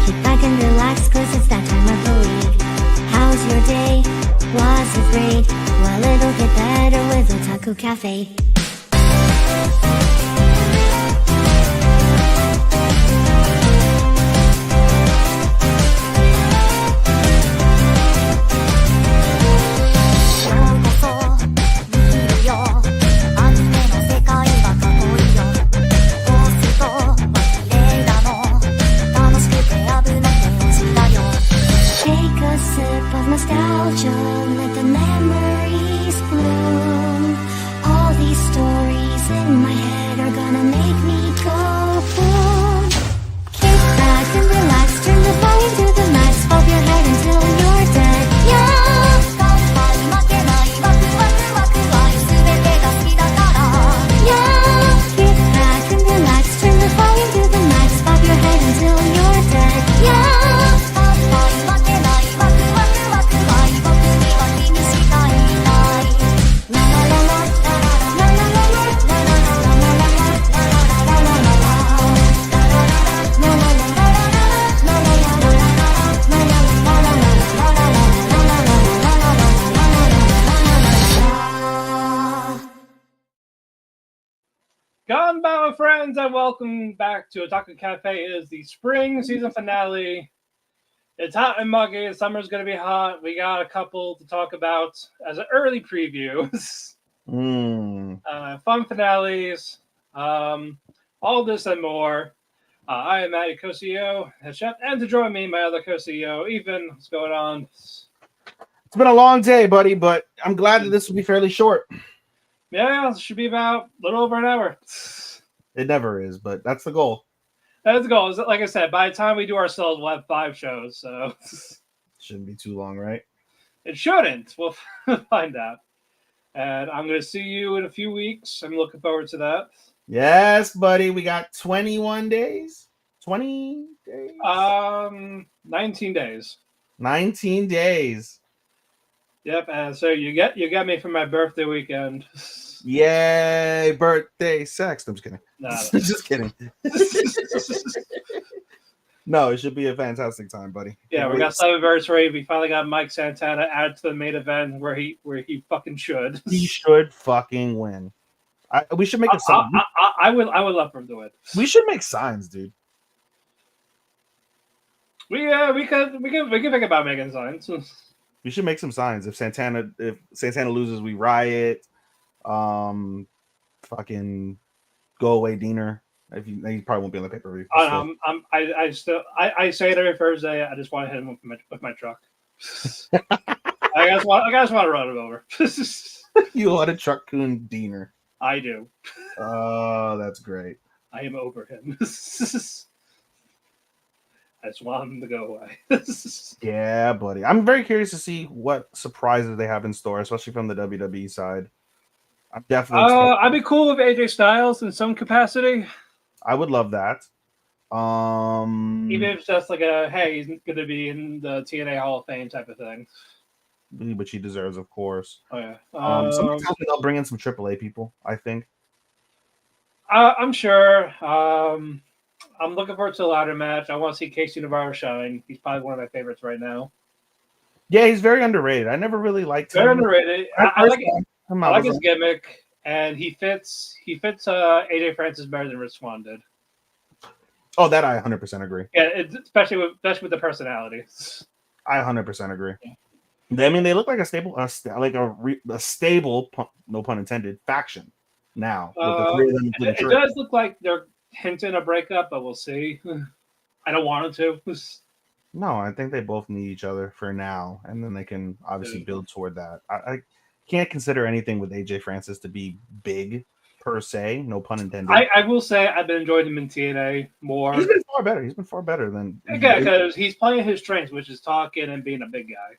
Kick back and relax, cause it's that time of the week. How's your day? Was it great? Well, it'll get better with Otalku Cafe. Nostalgia, let the memories bloom. All these stories in my head are gonna make me go boom. Kick back and relax, turn the volume to the max, bob your head until you're dead. Yeah. Yeah. Kick back and relax, turn the volume to the max, bob your head until you're dead. Yeah. Gunbound friends, and welcome back to Otalku Cafe. It is the spring season finale. It's hot and muggy. Summer's going to be hot. We got a couple to talk about as an early preview. Fun finales. All this and more. I am Matty co-CEO, head chef, and to join me, my other co-CEO, Ethan. What's going on? It's been a long day, buddy, but I'm glad that this will be fairly short. Yeah, it should be about a little over an hour. It never is, but that's the goal. That's the goal. Like I said, by the time we do ourselves, we'll have 5 shows. So shouldn't be too long, right? It shouldn't. We'll find out. And I'm going to see you in a few weeks. I'm looking forward to that. Yes, buddy. We got 21 days. 20 days? 19 days. 19 days. Yep, and so you get me for my birthday weekend. Yay, birthday sex. I'm just kidding. No. Just kidding. No, it should be a fantastic time, buddy. Yeah, we got 7th anniversary. We finally got Mike Santana added to the main event where he fucking should. He should fucking win. We should make a sign. I would love for him to win. We should make signs, dude. We can think about making signs. We should make some signs. If Santana loses, we riot. Fucking go away, Diener. He probably won't be on the pay-per-view. I say it every Thursday. I just want to hit him with my truck. I just want to run him over. You want a truck coon Diener? I do. Oh, that's great. I am over him. I just want him to go away. Yeah, buddy. I'm very curious to see what surprises they have in store, especially from the WWE side. I'm definitely. I'd be cool with AJ Styles in some capacity. I would love that. Even if it's just like he's going to be in the TNA Hall of Fame type of thing. Which he deserves, of course. Oh yeah. Sometimes they'll bring in some AAA people, I think. I'm sure. I'm looking forward to a ladder match. I want to see Casey Navarro shine. He's probably one of my favorites right now. Yeah, he's very underrated. I never really liked him. Very underrated. I like his gimmick, and he fits AJ Francis better than Rich Swann did. Oh, that I 100% agree. Yeah, especially with the personality. I 100% agree. Yeah. I mean, they look like a stable, no pun intended, faction now. With the 3 of them. It does look like they're hinting a breakup, but we'll see. I don't want it to. No, I think they both need each other for now, and then they can obviously build toward that. I can't consider anything with AJ Francis to be big per se, no pun intended. I will say I've been enjoying him in TNA more. He's been far better. He's been far better than because he's playing his strengths, which is talking and being a big guy.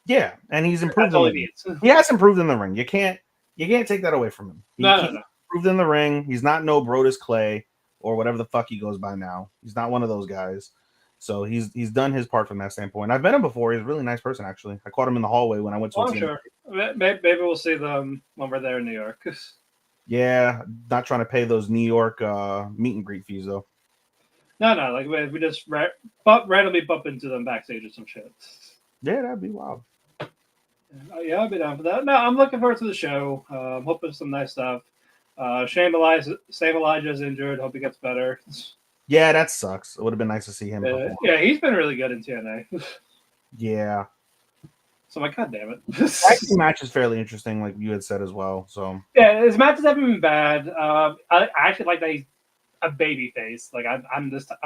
Yeah, and he's improved. That's all he needs. He has improved in the ring. You can't take that away from him. No. Improved in the ring. He's not no Brodus Clay or whatever the fuck he goes by now. He's not one of those guys. So he's done his part from that standpoint. I've met him before. He's a really nice person, actually. I caught him in the hallway when I went to a team. Sure. Maybe we'll see them when we're there in New York. Yeah, not trying to pay those New York meet and greet fees, though. No, like we just randomly bump into them backstage or some shit. Yeah, that'd be wild. Yeah, I'll be down for that. No, I'm looking forward to the show. I'm hoping some nice stuff. Sam Elijah's injured. Hope he gets better. Yeah, that sucks. It would have been nice to see him perform. Yeah, he's been really good in TNA. Yeah. So I'm like, God damn it. Tag team match is fairly interesting, like you had said as well. So Yeah, his matches haven't been bad. I actually like that he's a baby face. Like I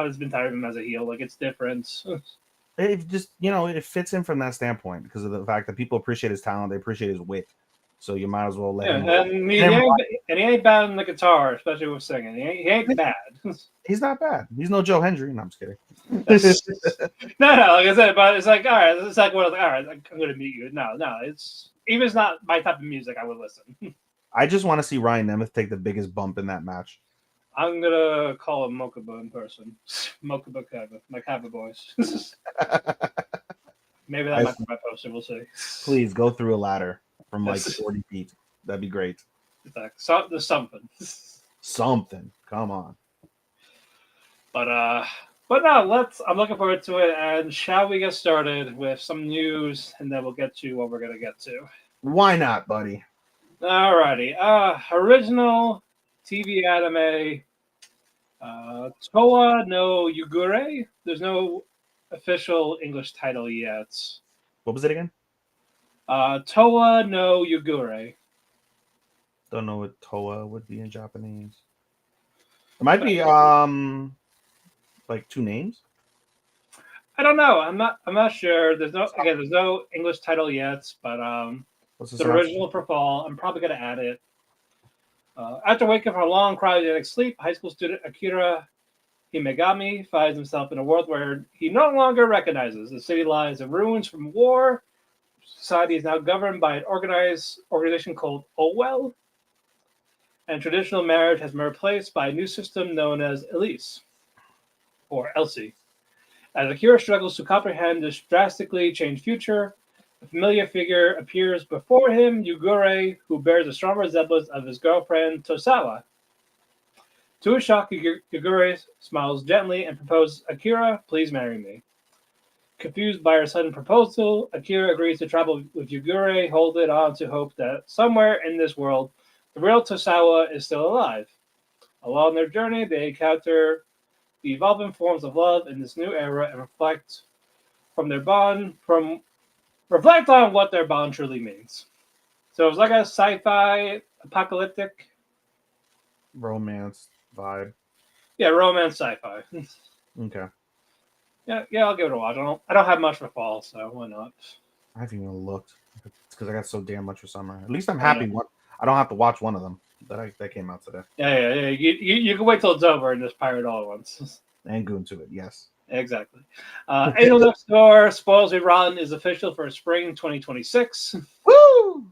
was been tired of him as a heel. Like it's different. it just it fits in from that standpoint because of the fact that people appreciate his talent, they appreciate his wit. So you might as well let him. And he ain't bad on the guitar, especially with singing. He ain't bad. He's not bad. He's no Joe Hendry. No, I'm just kidding. No, like I said, but it's like all right. It's like all right. I'm gonna meet you. No, it's even it's not my type of music. I would listen. I just want to see Ryan Nemeth take the biggest bump in that match. I'm gonna call him Mokuba in person. Mokuba Kava, my Kava boys. Maybe that might be my poster. We'll see. Please go through a ladder from like 40 feet. That'd be great. So, there's something. Something. Come on. But no, I'm looking forward to it. And shall we get started with some news, and then we'll get to what we're gonna get to. Why not, buddy? Alrighty. Original TV anime. Toa no Yugure. There's no official English title yet. What was it again? Toa no Yugure. Don't know what Toa would be in Japanese. It might be like two names. I don't know. I'm not sure. There's no English title yet, but What's the original for fall. I'm probably gonna add it. After waking from a long cryogenic sleep, high school student Akira Himegami finds himself in a world where he no longer recognizes. The city lies in ruins from war. Society is now governed by an organization called Owell, and traditional marriage has been replaced by a new system known as Elise, or Elsie. As Akira struggles to comprehend this drastically changed future, a familiar figure appears before him, Yugure, who bears a strong resemblance of his girlfriend Tosawa. To his shock, Yugure smiles gently and proposes, Akira, please marry me. Confused by her sudden proposal, Akira agrees to travel with Yugure, holding on to hope that somewhere in this world, the real Tosawa is still alive. Along their journey, they encounter the evolving forms of love in this new era and reflect on what their bond truly means. So it's like a sci-fi apocalyptic romance vibe. Yeah, romance sci-fi. Okay. Yeah, I'll give it a watch. I don't have much for fall, so why not? I haven't even looked. It's because I got so damn much for summer. At least I'm happy. I don't have to watch one of them that came out today. Yeah. You can wait till it's over and just pirate it all at once. And go into it, yes. Exactly. Angel Next Door Spoils Rerun is official for spring 2026. Woo!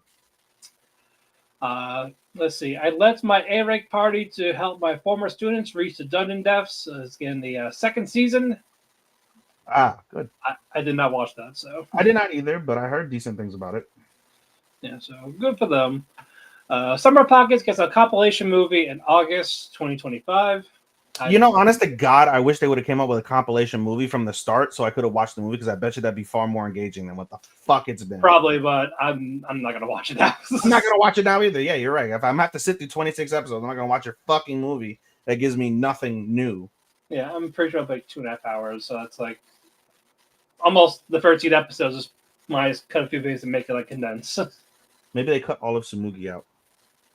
Let's see. I led my A-rank party to help my former students reach the dungeon depths. It's in the second season. Ah, good. I did not watch that, so I did not either, but I heard decent things about it. Yeah, so good for them. Summer Pockets gets a compilation movie in August 2025. Honest to God, I wish they would have came up with a compilation movie from the start so I could have watched the movie because I bet you that'd be far more engaging than what the fuck it's been. Probably, but I'm not gonna watch it now. I'm not gonna watch it now either. Yeah, you're right. If I'm gonna have to sit through 26 episodes, I'm not gonna watch your fucking movie that gives me nothing new. Yeah, I'm pretty sure it's like 2.5 hours, so it's like almost the 13 episodes. Just minus cut a few things and make it like condensed. Maybe they cut all of Tsunugi out.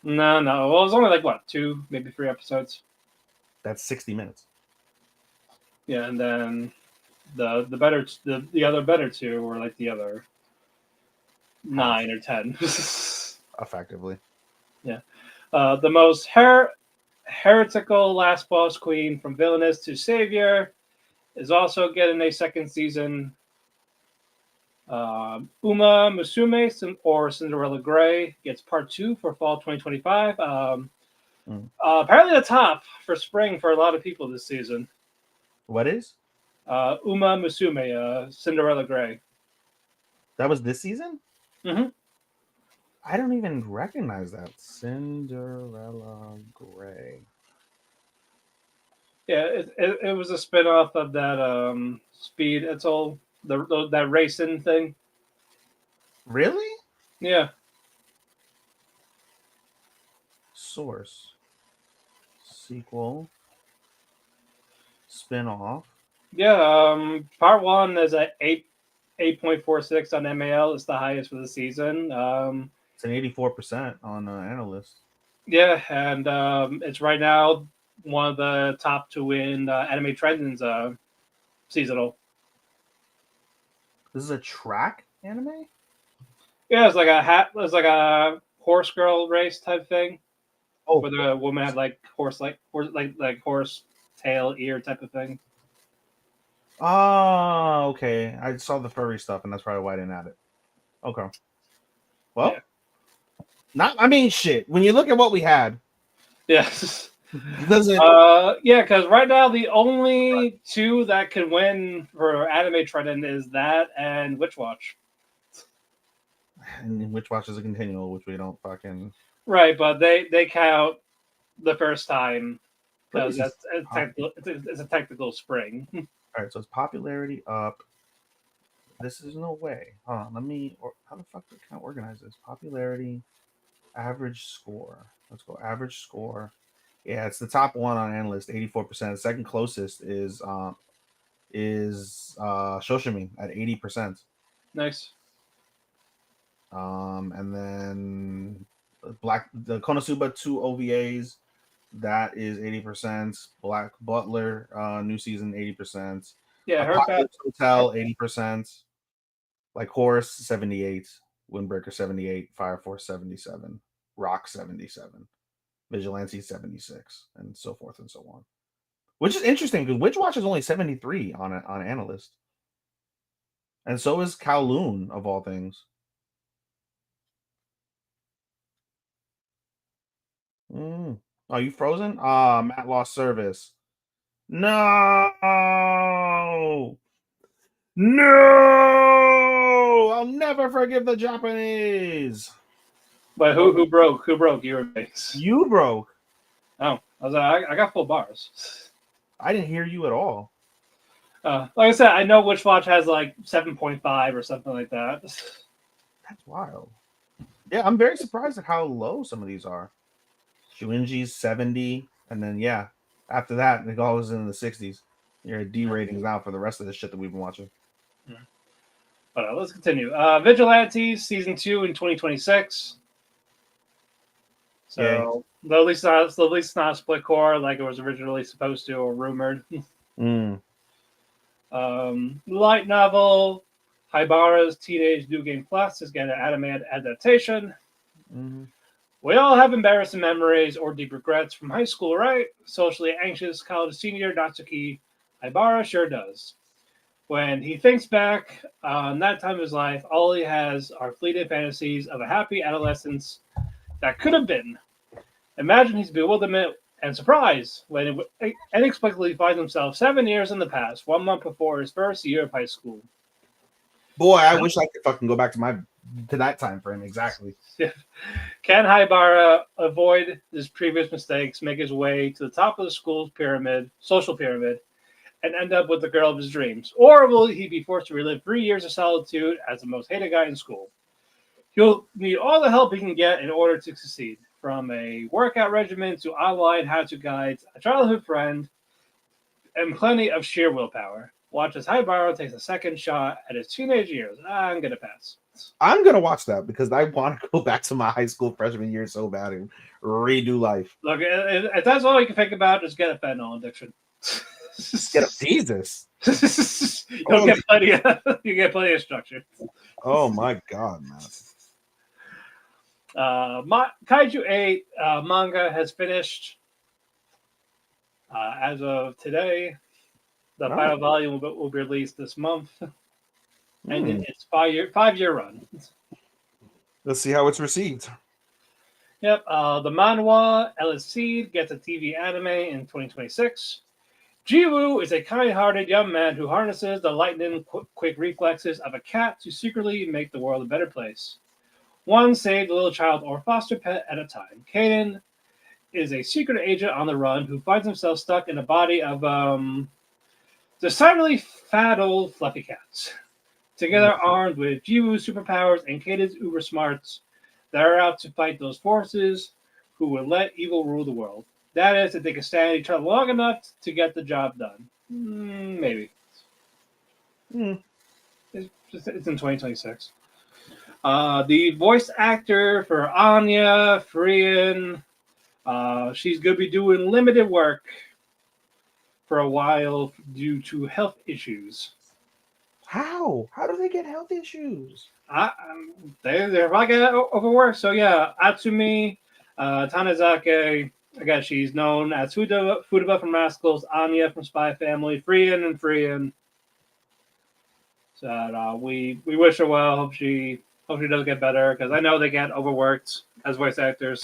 No. Well, it was only like what, 2, maybe 3 episodes. That's 60 minutes. Yeah, and then the other better 2 were like the other 9 or 10. Effectively. Yeah. The most heretical last boss queen from villainess to savior is also getting a second season. Uma Musume or Cinderella Grey gets part 2 for fall 2025. Apparently the top for spring for a lot of people this season. What is? Uma Musume, Cinderella Grey. That was this season? Mm-hmm. I don't even recognize that. Cinderella Grey. Yeah, it was a spin-off of that Speed Etzel, that racing thing. Really? Yeah. Source. Sequel. Spin-off. Yeah, part one is at 8.46 on MAL. It's the highest for the season. It's an 84% on Analyst. Yeah, and it's right now one of the top to win anime trends seasonal. This is a track anime? Yeah, it's like a horse girl race type thing, Oh, where the woman had like horse tail ear type of thing. oh, okay. I saw the furry stuff, and that's probably why I didn't add it. Okay. Well, Yeah. not. I mean, shit. When you look at what we had, Yes. doesn't. Yeah, because right now the only two that can win for anime trending is that and Witch Watch. And which watch is a continual, which we don't fucking. Right, but they count the first time because Furries is that's it's a technical spring. All right, so it's popularity up. This is no way. Hold on, let me. How the fuck can I organize this? Popularity, average score. Let's go average score. Yeah, it's the top one on Analyst, 84%. The second closest is Shoshimi at 80%. Nice. And then the Konosuba 2 OVAs, that is 80%. Black Butler, new season, 80%. Yeah, her Apocalypse Hotel, 80%. Like Horse, 78. Windbreaker, 78. Fire Force, 77. Rock, 77. Vigilante, 76. And so forth and so on. Which is interesting because Witch Watch is only 73 on Analyst. And so is Kowloon, of all things. Are you frozen? Matt lost service. No! No! I'll never forgive the Japanese. But who broke? Who broke your base? You broke. Oh, I was like, I got full bars. I didn't hear you at all. Like I said, I know Witch Watch has like 7.5 or something like that. That's wild. Yeah, I'm very surprised at how low some of these are. Shuinji's 70, and then yeah, after that it goes in the 60s. You're at D ratings now for the rest of the shit that we've been watching. But let's continue. Vigilantes season 2 in 2026. So at least it's not a split core like it was originally supposed to or rumored. Light novel Haibara's Teenage New Game Plus is getting an anime adaptation. Mm-hmm. We all have embarrassing memories or deep regrets from high school, right? Socially anxious college senior Natsuki Haibara sure does. When he thinks back on that time of his life, all he has are fleeting fantasies of a happy adolescence that could have been. Imagine his bewilderment and surprise when he inexplicably finds himself 7 years in the past, 1 month before his first year of high school. Boy, I wish I could fucking go back to that time frame exactly. Can Haibara avoid his previous mistakes, make his way to the top of the school's social pyramid, and end up with the girl of his dreams? Or will he be forced to relive 3 years of solitude as the most hated guy in school? He'll need all the help he can get in order to succeed, from a workout regimen to online how-to guides, a childhood friend, and plenty of sheer willpower. Watch as Haibara takes a second shot at his teenage years. I'm going to pass. I'm going to watch that because I want to go back to my high school freshman year so bad and redo life. Look, if that's all you can think about, just get a fentanyl addiction. Get a Jesus. You'll get plenty of structure. Oh my God, man. Kaiju 8 manga has finished as of today. The final volume will be released this month, and it's 5-year run. Let's see how it's received. Yep. The manhwa LSC gets a TV anime in 2026. Jiwoo is a kind-hearted young man who harnesses the lightning quick reflexes of a cat to secretly make the world a better place. One saved little child or foster pet at a time. Kaden is a secret agent on the run who finds himself stuck in the body of decidedly fat old fluffy cats. Together, armed with Jiwoo's superpowers and Kata's uber smarts, they're out to fight those forces who would let evil rule the world. That is, if they can stand each other long enough to get the job done. Maybe. It's in 2026. The voice actor for Anya, Frian, she's going to be doing limited work for a while due to health issues. How? How do they get health issues? They're probably going to overwork. So, yeah, Atsumi Tanizake, again, she's known as Futaba from Rascals, Anya from Spy Family, Frian. So we wish her well. Hope she does get better, because I know they get overworked as voice actors.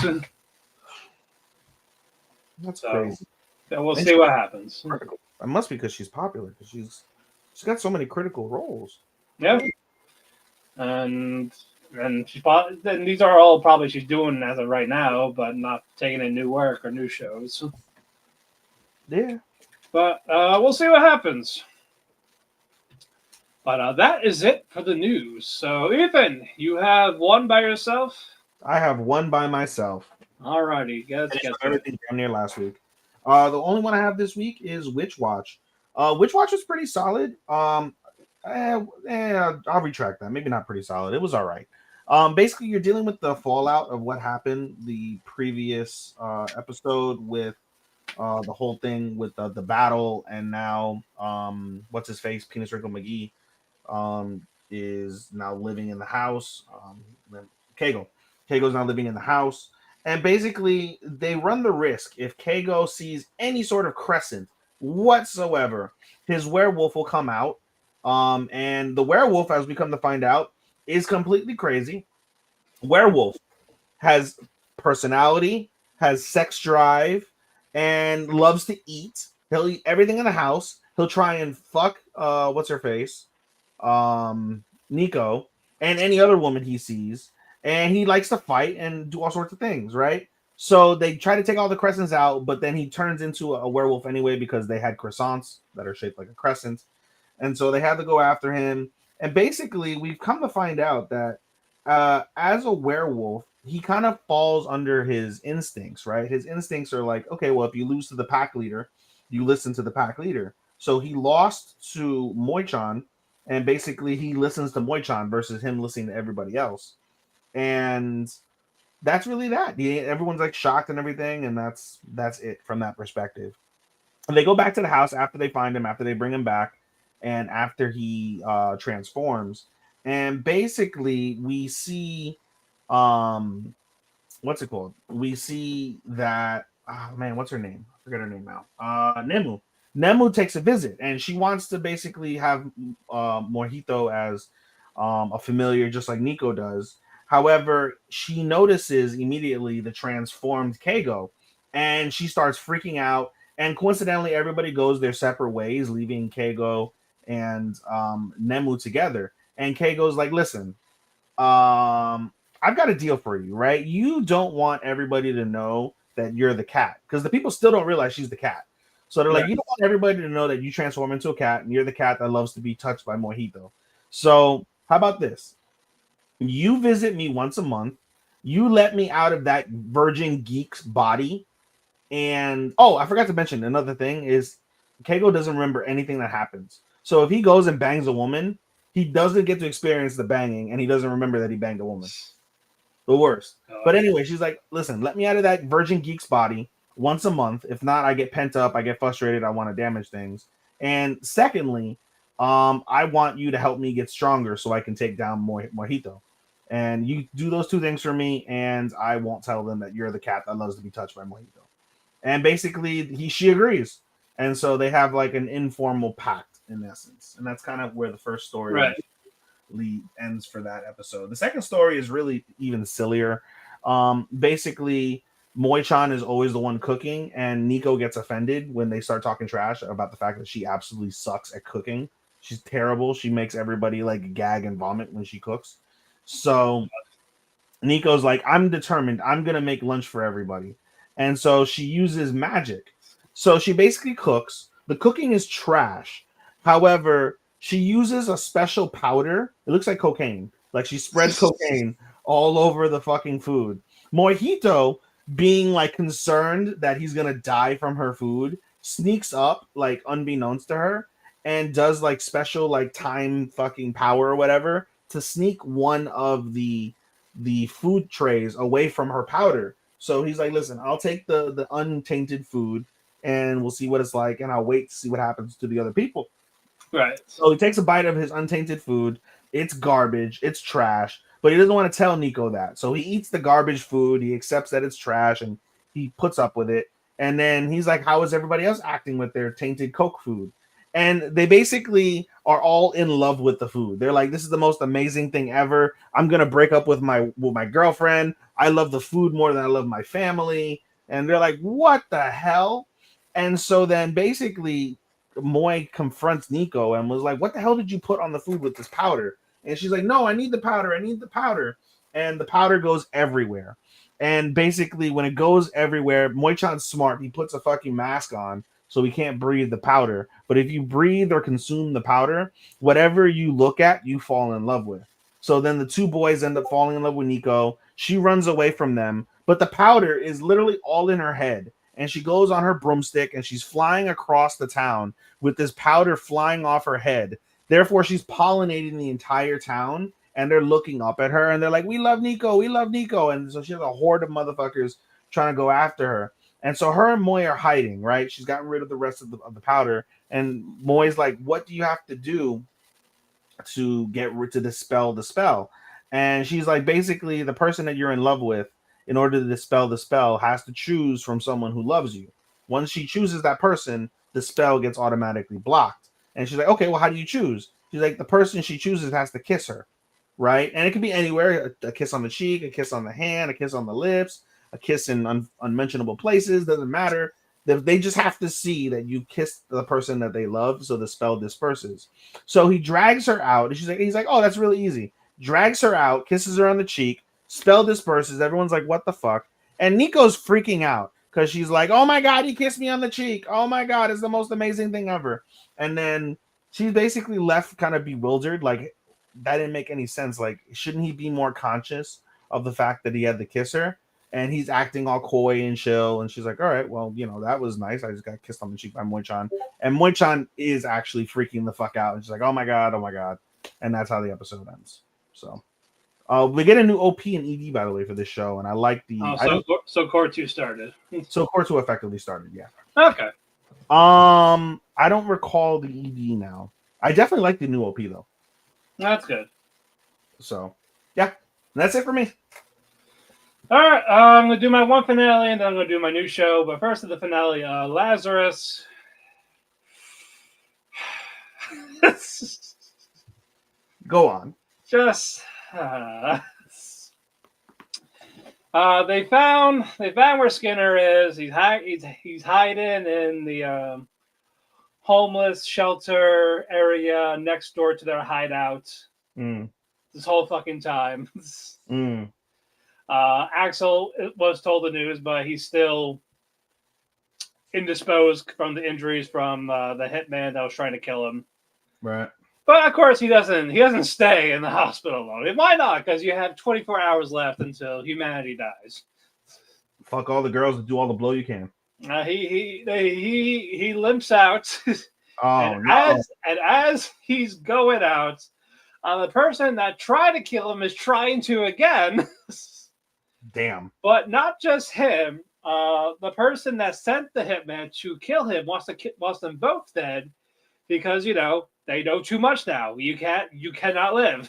That's crazy. Yeah, we'll see what happens. It must be because she's popular, because she's got so many critical roles. Yeah, and these are all probably she's doing as of right now, but not taking in new work or new shows. Yeah, but we'll see what happens. But that is it for the news. So, Ethan, you have one by yourself? I have one by myself. Alrighty, let's get everything down near last week. The only one I have this week is Witch Watch. Witch Watch was pretty solid. I'll retract that. Maybe not pretty solid. It was all right. Basically, you're dealing with the fallout of what happened the previous episode with the whole thing with the battle, and now what's his face, Penis Wrinkle McGee, is now living in the house. Keigo's now living in the house. And basically, they run the risk if Keigo sees any sort of crescent whatsoever, his werewolf will come out. And the werewolf, as we come to find out, is completely crazy. Werewolf has personality, has sex drive, and loves to eat. He'll eat everything in the house. He'll try and fuck what's her face, Nico, and any other woman he sees. And he likes to fight and do all sorts of things, right? So they try to take all the crescents out, but then he turns into a werewolf anyway because they had croissants that are shaped like a crescent. And so they had to go after him. And basically, we've come to find out that as a werewolf, he kind of falls under his instincts, right? His instincts are like, okay, well, if you lose to the pack leader, you listen to the pack leader. So he lost to Moi-chan, and basically he listens to Moi-chan versus him listening to everybody else. And that's really that. Everyone's like shocked and everything, and that's it from that perspective. And they go back to the house after they find him, after they bring him back, and after he transforms. And basically, we see what's it called? We see that what's her name? I forget her name now. Nemu. Nemu takes a visit, and she wants to basically have Mojito as a familiar, just like Nico does. However, she notices immediately the transformed Keigo, and she starts freaking out. And coincidentally, everybody goes their separate ways, leaving Keigo and Nemu together. And Keigo's like, listen, I've got a deal for you, right? You don't want everybody to know that you're the cat, because the people still don't realize she's the cat. So they're like, you don't want everybody to know that you transform into a cat and you're the cat that loves to be touched by Mojito. So how about this? You visit me once a month. You let me out of that virgin geek's body. And, I forgot to mention another thing is Keigo doesn't remember anything that happens. So if he goes and bangs a woman, he doesn't get to experience the banging, and he doesn't remember that he banged a woman. The worst. But anyway, she's like, listen, let me out of that virgin geek's body once a month. If not, I get pent up. I get frustrated. I want to damage things. And secondly, I want you to help me get stronger so I can take down Mojito. And you do those two things for me, and I won't tell them that you're the cat that loves to be touched by Mojito. And basically, she agrees. And so they have like an informal pact in essence. And that's kind of where the first story ends for that episode. The second story is really even sillier. Basically, Moi-chan is always the one cooking, and Nico gets offended when they start talking trash about the fact that she absolutely sucks at cooking. She's terrible. She makes everybody like gag and vomit when she cooks. So Nico's like, I'm determined. I'm going to make lunch for everybody. and so she uses magic. So she basically cooks. The cooking is trash. However, she uses a special powder. It looks like cocaine. Like she spreads cocaine all over the fucking food. Mojito, being like concerned that he's gonna die from her food, sneaks up like unbeknownst to her and does like special like time fucking power or whatever to sneak one of the food trays away from her powder. So he's like, listen, I'll take the untainted food and we'll see what it's like, and I'll wait to see what happens to the other people. Right. So he takes a bite of his untainted food. It's garbage. It's trash. But he doesn't want to tell Nico that. So he eats the garbage food. He accepts that it's trash and he puts up with it. And then he's like, how is everybody else acting with their tainted Coke food? And they basically are all in love with the food. They're like, this is the most amazing thing ever. I'm going to break up with my girlfriend. I love the food more than I love my family. And they're like, what the hell? And so then basically Moy confronts Nico and was like, what the hell did you put on the food with this powder? And she's like, no, I need the powder. I need the powder. And the powder goes everywhere. And basically when it goes everywhere, Moy-chan's smart. He puts a fucking mask on so he can't breathe the powder. But if you breathe or consume the powder, whatever you look at, you fall in love with. So then the two boys end up falling in love with Nico. She runs away from them, but the powder is literally all in her head. And she goes on her broomstick and she's flying across the town with this powder flying off her head. Therefore, she's pollinating the entire town and they're looking up at her and they're like, we love Nico, we love Nico. And so she has a horde of motherfuckers trying to go after her. And so her and Moy are hiding, right? She's gotten rid of the rest of the powder. And Moy's like, what do you have to do to get rid to dispel the spell? And she's like, basically, the person that you're in love with, in order to dispel the spell, has to choose from someone who loves you. Once she chooses that person, the spell gets automatically blocked. And she's like, okay, well, how do you choose? She's like, the person she chooses has to kiss her, right? And it could be anywhere, a kiss on the cheek, a kiss on the hand, a kiss on the lips, a kiss in unmentionable places, doesn't matter. They just have to see that you kissed the person that they love, so the spell disperses. So he drags her out, and he's like, oh, that's really easy. Drags her out, kisses her on the cheek, spell disperses. Everyone's like, what the fuck? And Nico's freaking out because she's like, oh my God, he kissed me on the cheek. Oh my God, it's the most amazing thing ever. And then she's basically left kind of bewildered. Like, that didn't make any sense. Like, shouldn't he be more conscious of the fact that he had to kiss her? And he's acting all coy and chill. And she's like, all right, well, that was nice. I just got kissed on the cheek by Moy-chan. And Moy-chan is actually freaking the fuck out. And she's like, oh my God, oh my God. And that's how the episode ends. So we get a new OP and ED, by the way, for this show. And I like the... So Core 2 started. So Core 2 effectively started, yeah. Okay. I don't recall the ED now. I definitely like the new OP, though. That's good. So, yeah. That's it for me. All right, I'm going to do my one finale, and then I'm going to do my new show. But first, the finale, Lazarus. Go on. Just they found where Skinner is. He's hiding in the homeless shelter area next door to their hideout. This whole fucking time. Axel was told the news, but he's still indisposed from the injuries from the hitman that was trying to kill him. Right. But of course, he doesn't stay in the hospital alone. Why not? Because you have 24 hours left until humanity dies. Fuck all the girls and do all the blow you can. He limps out. Oh, as he's going out, the person that tried to kill him is trying to again. Damn. But not just him. The person that sent the hitman to kill him wants them both dead because they know too much now. You cannot live.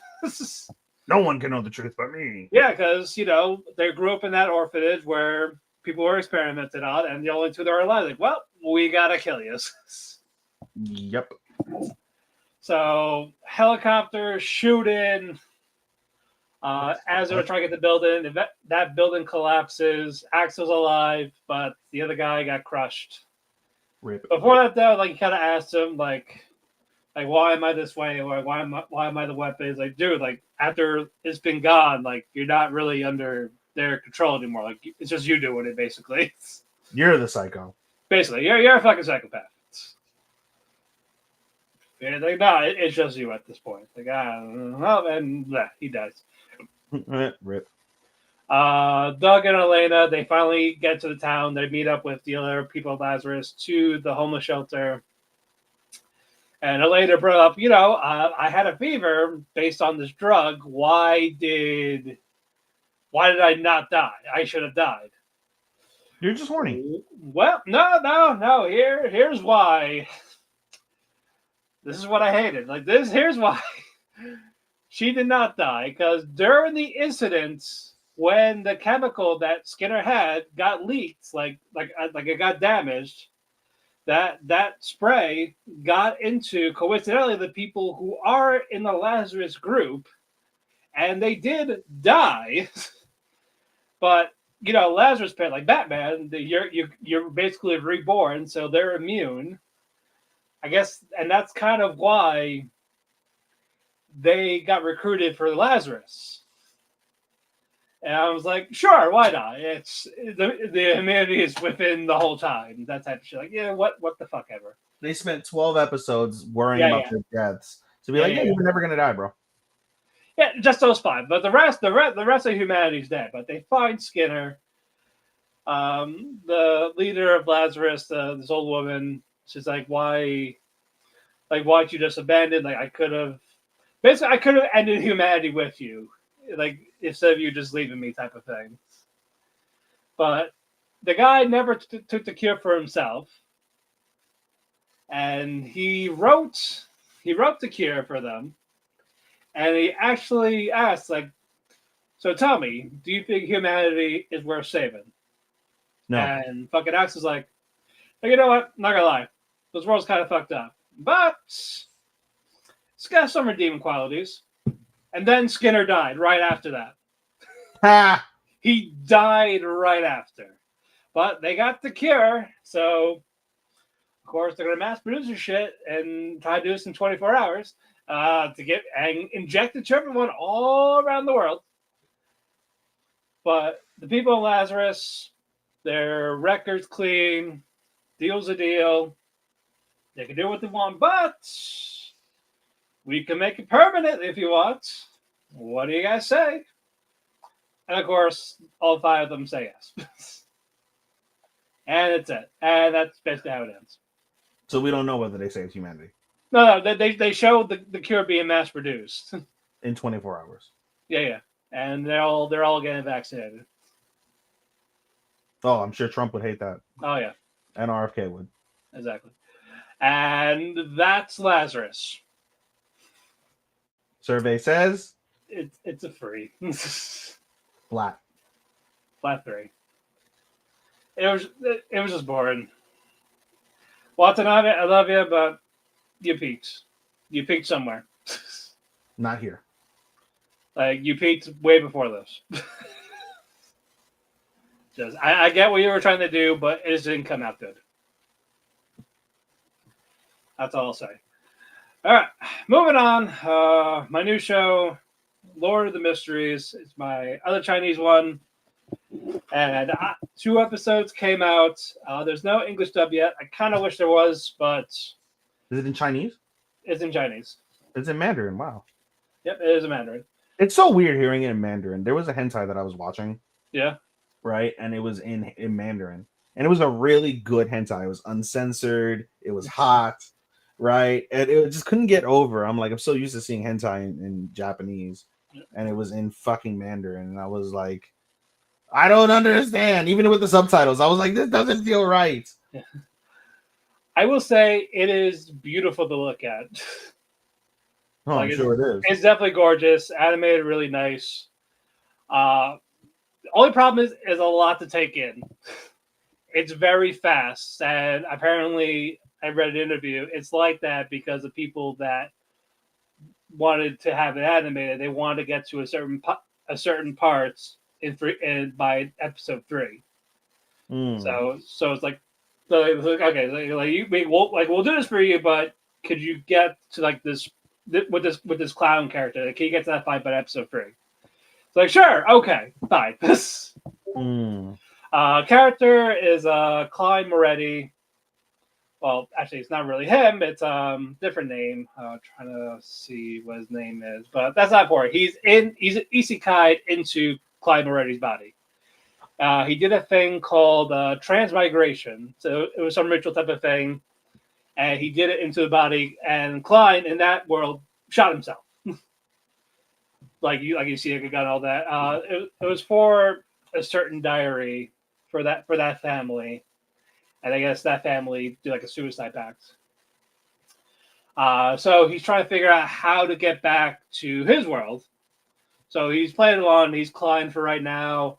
No one can know the truth but me. Yeah, because they grew up in that orphanage where people were experimented on, and the only two that are alive. Like, well, we gotta kill you. Yep. So helicopter shooting. As they were trying to get the building, that building collapses. Axel's alive, but the other guy got crushed. Rip. Before that, though, you kind of asked him, like, why am I this way? Or why am I the weapon? He's like, dude, after it's been gone, you're not really under their control anymore. Like it's just you doing it, basically. You're the psycho. Basically, you're a fucking psychopath. Yeah, like, no, it's just you at this point. Like, well, and he dies. Rip. Doug and Elena, they finally get to the town. They meet up with the other people of Lazarus to the homeless shelter. And Elena brought up, I had a fever based on this drug. Why did I not die? I should have died. You're just horny. Well, no. Here's why. This is what I hated. Like this, here's why. She did not die because during the incident, when the chemical that Skinner had got leaked, like it got damaged, that spray got into coincidentally the people who are in the Lazarus group, and they did die. But Lazarus pit like Batman, you're basically reborn, so they're immune. I guess, and that's kind of why they got recruited for Lazarus. And I was like, sure, why not? It's the immunity is within the whole time. That type of shit. Like, yeah, what the fuck ever. They spent 12 episodes worrying about their deaths. To be you're never gonna die, bro. Yeah, just those 5. But the rest of humanity's dead. But they find Skinner. The leader of Lazarus, this old woman, she's like, why'd you just abandon? Like, I could have ended humanity with you. Like, instead of you just leaving me type of thing. But the guy never took the cure for himself. And he wrote the cure for them. And he actually asked, like, so tell me, do you think humanity is worth saving? No. And fucking Axe is like, you know what? Not gonna lie. This world's kind of fucked up. But it's got some redeeming qualities. And then Skinner died right after that. Ha! He died right after. But they got the cure, so of course they're gonna mass produce your shit and try to do this in 24 hours to get and inject it to everyone all around the world. But the people of Lazarus, their record's clean, deal's a deal. They can do what they want, but we can make it permanent if you want. What do you guys say? And of course, all 5 of them say yes. And it's it. And that's basically how it ends. So we don't know whether they saved humanity. No, they showed the cure being mass produced. In 24 hours. Yeah. And they're all getting vaccinated. Oh, I'm sure Trump would hate that. Oh yeah. And RFK would. Exactly. And that's Lazarus. Survey says it's a 3. flat. Flat 3. It was just boring. Watanabe, I love you, but you peaked. You peaked somewhere. Not here. Like you peaked way before this. Just I get what you were trying to do, but it just didn't come out good. That's all I'll say. All right, moving on. My new show, Lord of the Mysteries. It's my other Chinese one. And 2 episodes came out. There's no English dub yet. I kind of wish there was, but... Is it in Chinese? It's in Chinese. It's in Mandarin. Wow. Yep, it is in Mandarin. It's so weird hearing it in Mandarin. There was a hentai that I was watching. Yeah. Right? And it was in Mandarin. And it was a really good hentai. It was uncensored. It was hot. Right? And it just couldn't get over. I'm so used to seeing hentai in Japanese. And it was in fucking Mandarin. And I was like, I don't understand. Even with the subtitles, I was like, this doesn't feel right. Yeah. I will say it is beautiful to look at. Oh, I'm sure it is. It's definitely gorgeous. Animated really nice. The only problem is a lot to take in. It's very fast. And apparently, I read an interview. It's like that because the people that wanted to have it animated, they wanted to get to a certain parts by episode 3. So it's like, okay, we'll do this for you, but could you get to like this with this clown character? Can you get to that fight by episode 3? It's like, sure, okay, fine. Character is Klein Moretti. Well, actually, it's not really him. It's different name. Trying to see what his name is, but that's not important. He's isekai'd into Clyde Moretti's body. He did a thing called transmigration. So it was some ritual type of thing, and he did it into the body. And Klein in that world shot himself, like you see, it got all that. It was for a certain diary for that family. And I guess that family did like a suicide pact. So he's trying to figure out how to get back to his world. So he's playing along. He's Klein for right now.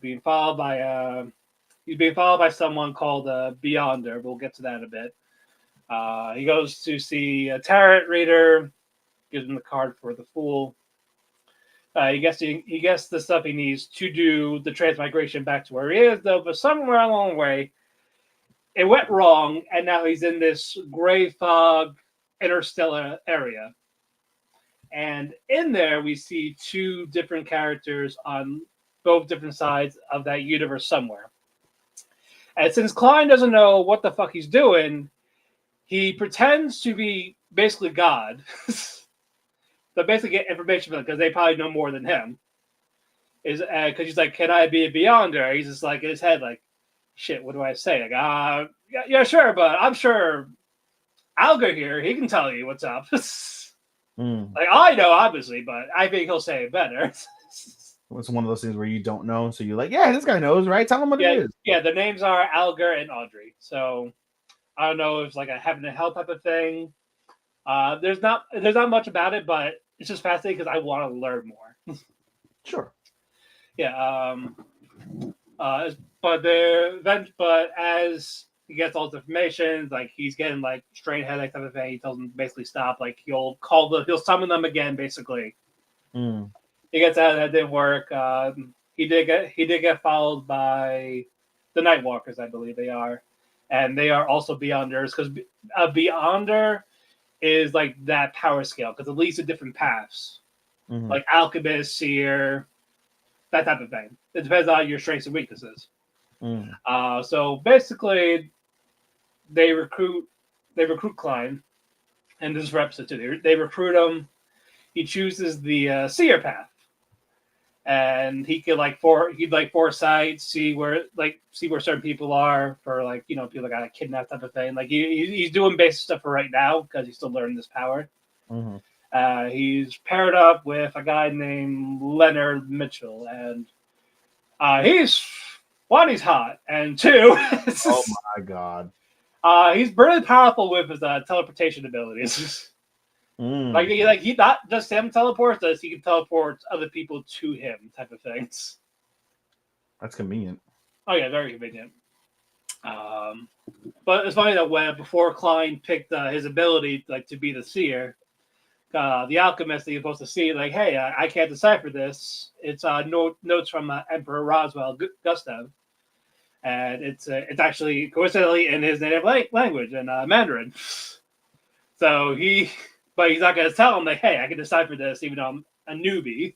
Being followed by someone called Beyonder. We'll get to that in a bit. He goes to see a tarot reader. Gives him the card for the Fool. He gets the stuff he needs to do the transmigration back to where he is, though. But somewhere along the way, it went wrong, and now he's in this gray fog interstellar area. And in there, we see two different characters on both different sides of that universe somewhere. And since Klein doesn't know what the fuck he's doing, he pretends to be basically God. So basically get information from them because they probably know more than him. Is because he's like, can I be a Beyonder? He's just like in his head, like, shit, what do I say? Like, yeah, sure, but I'm sure Alger here, he can tell you what's up. Like, I know, obviously, but I think he'll say it better. It's one of those things where you don't know, so you're like, yeah, this guy knows, right? Tell him what it is. Yeah, their names are Alger and Audrey. So I don't know if it's like a heaven and hell type of thing. There's not much about it, but it's just fascinating because I want to learn more. Sure. Yeah. But as he gets all this information, like he's getting like strained headache type of thing, he tells them to basically stop. Like he'll summon them again, basically. He gets out. That didn't work. He did get followed by the Nightwalkers, I believe they are, and they are also Beyonders because a Beyonder is like that power scale because it leads to different paths, like alchemist, seer, that type of thing. It depends on your strengths and weaknesses. So basically, they recruit Klein, and this is for episode 2. They recruit him. He chooses the seer path, and he could foresight, see where certain people are for like people that got kidnapped type of thing. Like he's doing basic stuff for right now because he's still learning this power. He's paired up with a guy named Leonard Mitchell, and he's hot, and 2, oh my god, he's really powerful with his teleportation abilities. Like he not just him teleports us, he can teleport other people to him type of things. That's convenient. Oh yeah, very convenient. But it's funny that before Klein picked his ability like to be the seer, the alchemist that you're supposed to see, like, hey, I can't decipher this. It's notes from Emperor Roswell Gustav, and it's actually coincidentally in his native language in Mandarin. So but he's not going to tell him like, hey, I can decipher this even though I'm a newbie.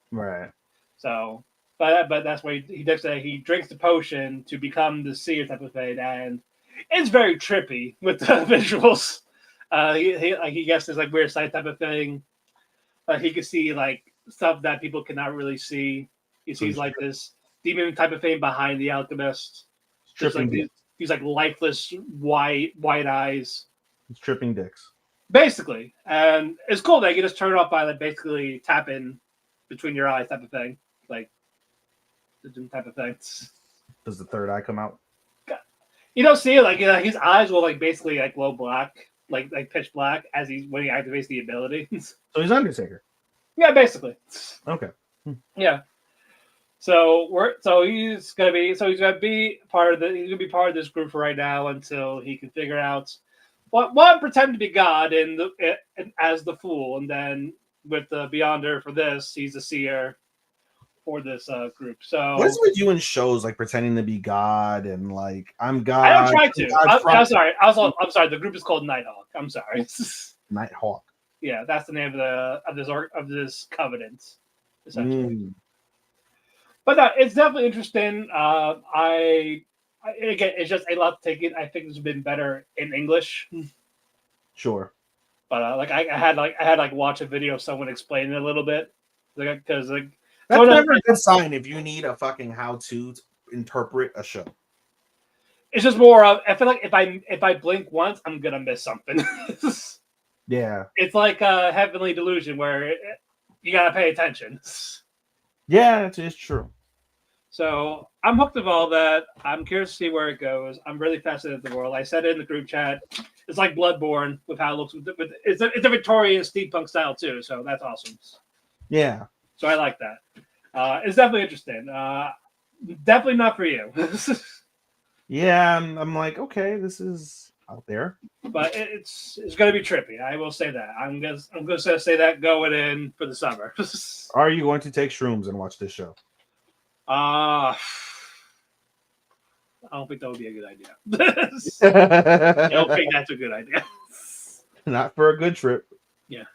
Right. So, but that's why he does say he drinks the potion to become the seer type of thing, and it's very trippy with the visuals. He gets this like weird sight type of thing. He can see like stuff that people cannot really see. He sees like this demon type of thing behind the alchemist. Just like these like lifeless white eyes. It's tripping dicks. Basically, and it's cool that you can just turn it off by like basically tapping between your eyes type of thing, like the type of thing. Does the third eye come out? You don't see it like his eyes will like basically like glow black, like pitch black when he activates the ability. So he's Undertaker. Yeah, basically. Okay. Yeah. So he's gonna be part of this group for right now until he can figure out one pretend to be God and as the Fool, and then with the Beyonder for this, he's a seer for this group. So what is it with you in shows like pretending to be God and like I'm God? I don't try to. I'm sorry. I'm sorry. The group is called Nighthawk. I'm sorry. Nighthawk. Yeah, that's the name of this covenant. essentially. Mm, But no, it's definitely interesting. Again, it's just a lot to take in. I think it's been better in English. sure. But like I had watch a video of someone explaining it a little bit, because like That's someone else, never a good sign if you need a fucking how-to interpret a show. it's just more of, I feel like if I blink once, I'm gonna miss something. Yeah. It's like a Heavenly Delusion where you gotta pay attention. Yeah, it's true. So I'm hooked of all that. I'm curious to see where it goes. I'm really fascinated with the world. I said it in the group chat. It's like Bloodborne with how it looks. It's a Victorian steampunk style too, so that's awesome. Yeah. So I like that. It's definitely interesting. Definitely not for you, Yeah, I'm like, okay, this is out there. but it's going to be trippy. I will say that. I'm gonna say that going in for the summer. Are you going to take shrooms and watch this show? I don't think that would be a good idea. I don't think that's a good idea. Not for a good trip. Yeah.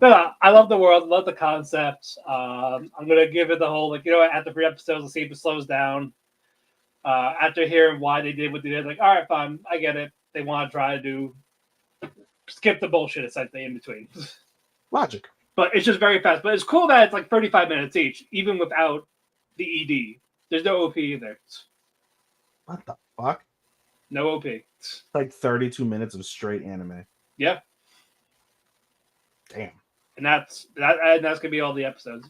No, I love the world, love the concept. I'm gonna give it the whole, like, after 3 episodes, let's see if it slows down. After hearing why they did what they did, like, all right, fine, I get it. They want to try to skip the bullshit essentially in between. Logic. But it's just very fast. But it's cool that it's like 35 minutes each, even without the ED. There's no OP either. What the fuck? No OP. It's like 32 minutes of straight anime. Yeah. Damn. And that's gonna be all the episodes.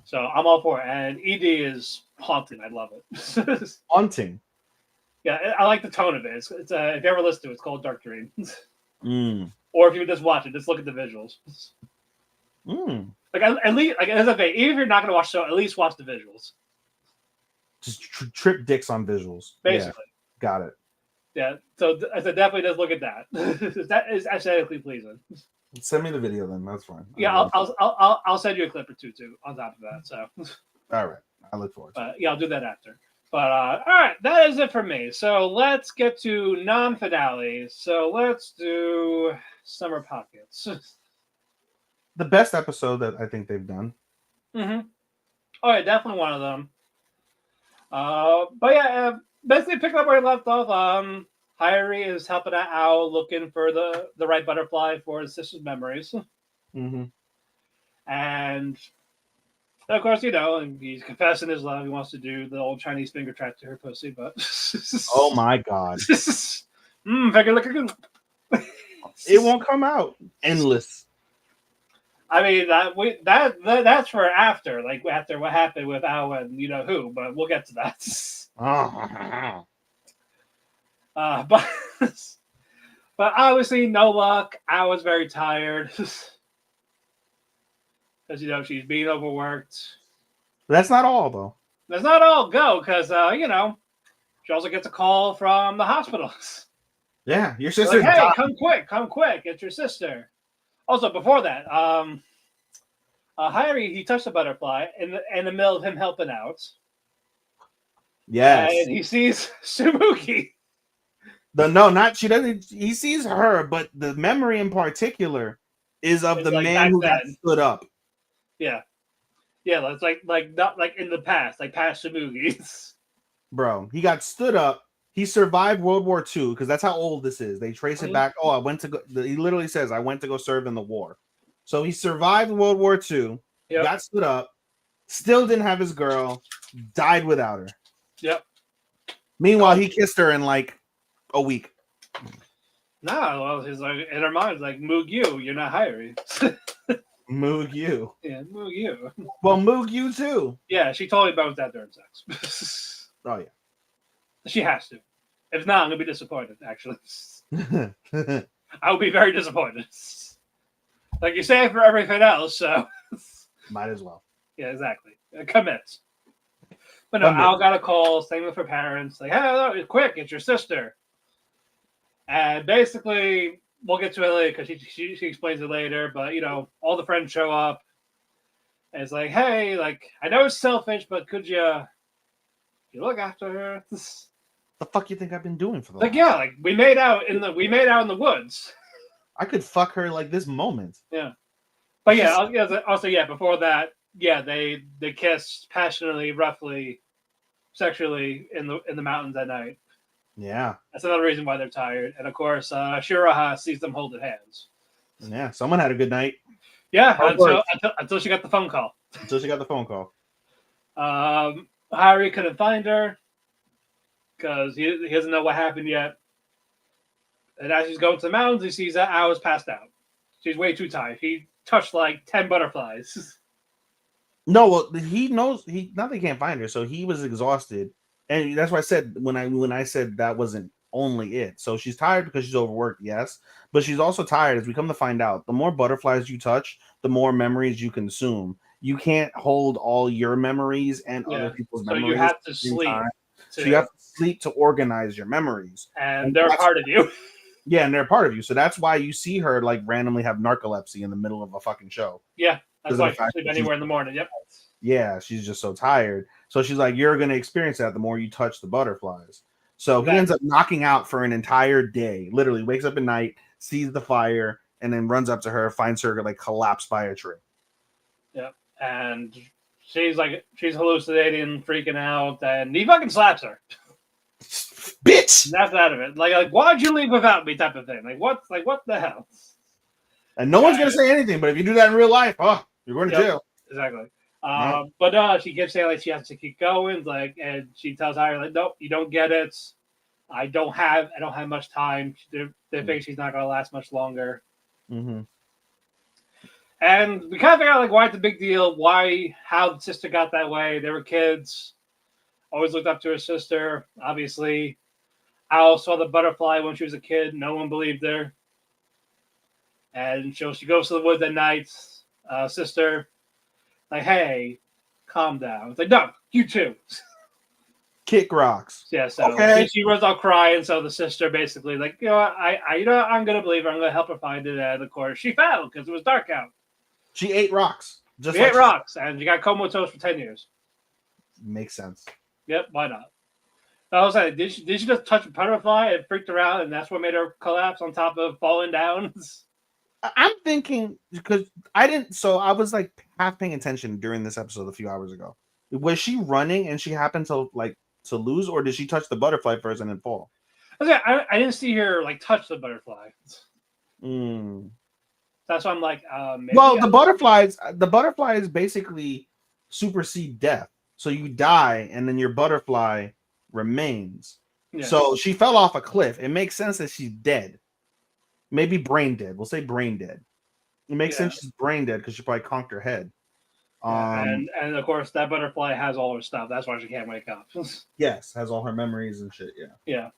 So I'm all for it. And ED is haunting. I love it. Haunting. Yeah, I like the tone of it. It's if you ever listen to it, it's called Dark Dream. Mm. Or if you just watch it, just look at the visuals. Mm. Like, at least, like, as I say, even if you're not gonna watch the show, at least watch the visuals. Just trip dicks on visuals. Basically. Yeah, got it. Yeah. So I said definitely just look at that. That is aesthetically pleasing. Send me the video then. That's fine. Yeah, I'll send you a clip or two too on top of that. So. All right. I look forward to it. Yeah, I'll do that after. But all right, that is it for me. So let's get to non-finales. So let's do Summer Pockets. The best episode that I think they've done. Mm-hmm. Oh yeah, definitely one of them. But yeah, basically picking up where he left off. Hyrie is helping out Ao, looking for the right butterfly for his sister's memories. Mm-hmm. And of course, he's confessing his love. He wants to do the old Chinese finger trap to her pussy, but Oh my god. Finger licking. It won't come out. Endless. I mean, that's for after, like after what happened with Ao and who, but we'll get to that. But obviously no luck. Ao was very tired because she's being overworked. That's not all though. That's not all go because she also gets a call from the hospital. Yeah, your sister. Like, hey, come quick! It's your sister. Also, before that, Hyrie, he touched the butterfly in the middle of him helping out. Yes. And he sees Sumugi. She doesn't. He sees her, but the memory in particular is of the man who got stood up. Yeah. Yeah, it's like not like in the past, like past Sumugi. Bro, he got stood up. He survived World War II because that's how old this is. They trace it back. Oh, I went to go. He literally says, I went to go serve in the war. So he survived World War II, got stood up, still didn't have his girl, died without her. Yep. Meanwhile, he kissed her in like a week. No, well, he's like in her mind, like Moog you, you're not Hyrie. Moog you. Yeah, Moog you. Well, Moog you too. Yeah, she totally bones that during sex. Oh yeah. She has to. If not, I'm gonna be disappointed. Actually, I would be very disappointed. Like you say it for everything else, so might as well. Yeah, exactly. Commit. But no, Al got a call. Same with her parents. Like, hey, quick, it's your sister. And basically, we'll get to it later because she explains it later. But all the friends show up, and it's like, hey, like I know it's selfish, but could you look after her? The fuck you think I've been doing for the like we made out in the woods. I could fuck her like this moment. Yeah. But yeah, also yeah, before that, yeah, they kissed passionately, roughly, sexually in the mountains at night. Yeah. That's another reason why they're tired. And of course, Shiraha sees them holding hands. Yeah. Someone had a good night. Yeah, Hard work. until she got the phone call. Until she got the phone call. Harry couldn't find her because he doesn't know what happened yet. And as he's going to the mountains, he sees that Ao's passed out. She's way too tired. He touched like 10 butterflies. No, well, he knows not that he can't find her, so he was exhausted, and that's why I said when I said that wasn't only it. So she's tired because she's overworked, yes, but she's also tired. As we come to find out, the more butterflies you touch, the more memories you consume. You can't hold all your memories and other people's memories. So you have to sleep. So you have to sleep to organize your memories, and they're part of you. Yeah, and they're part of you. So that's why you see her like randomly have narcolepsy in the middle of a fucking show. Yeah. That's why she can sleep anywhere in the morning. Yep. Yeah, she's just so tired. So she's like, you're going to experience that the more you touch the butterflies. So he ends up knocking out for an entire day. Literally wakes up at night, sees the fire, and then runs up to her, finds her like collapsed by a tree. Yeah. And she's hallucinating, freaking out, and he fucking slaps her. Bitch! And that's out of it. Like, why'd you leave without me type of thing. What the hell? And no one's going to say anything, but if you do that in real life, you're going to jail. Exactly. But she keeps saying like she has to keep going, like, and she tells Harry like, nope, you don't get it. I don't have much time. They think she's not gonna last much longer. Mm-hmm. And we kind of figure out like why it's a big deal, how the sister got that way. They were kids, always looked up to her sister. Obviously, Al saw the butterfly when she was a kid. No one believed her. And so she goes to the woods at night. Sister, like, hey, calm down. It's like, no, you too. Kick rocks. Yeah, so she runs out crying. So the sister basically like, I'm gonna believe her. I'm gonna help her find it. And of course, she fell because it was dark out. She ate rocks. Ate rocks, and she got comatose for 10 years. Makes sense. Yep, why not? I was like, did she just touch a butterfly and freaked her out, and that's what made her collapse on top of falling down? I'm thinking because I didn't. So I was like half paying attention during this episode a few hours ago. Was she running and she happened to lose, or did she touch the butterfly first and then fall? I didn't see her like touch the butterfly. That's why I'm like, well, the butterflies basically supersede death. So you die and then your butterfly remains. Yeah. So she fell off a cliff. It makes sense that she's dead. Maybe brain dead. We'll say brain dead. It makes sense she's brain dead because she probably conked her head. And of course that butterfly has all her stuff. That's why she can't wake up. Yes, has all her memories and shit. Yeah.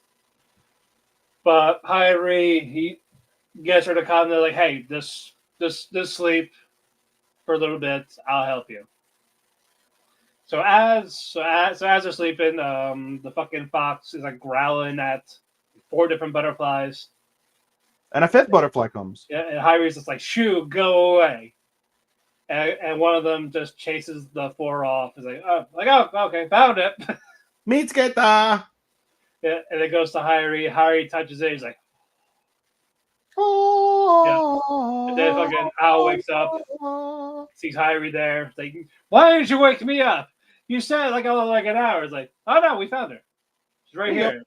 But Harry, he gets her to come. They're like, "Hey, this sleep for a little bit. I'll help you." So as they're sleeping, the fucking fox is like growling at 4 different butterflies. And a 5th butterfly comes. Yeah, and Harry's just like, "Shoo, go away!" And one of them just chases the 4 off. He's like, "Oh, okay, found it." Meets get da. Yeah, and it goes to Harry. Harry touches it. He's like, "Oh." Yeah. And then fucking Al wakes up, sees Harry there. It's like, "Why did you wake me up? You said like an hour." It's like, "Oh no, we found her. She's right here."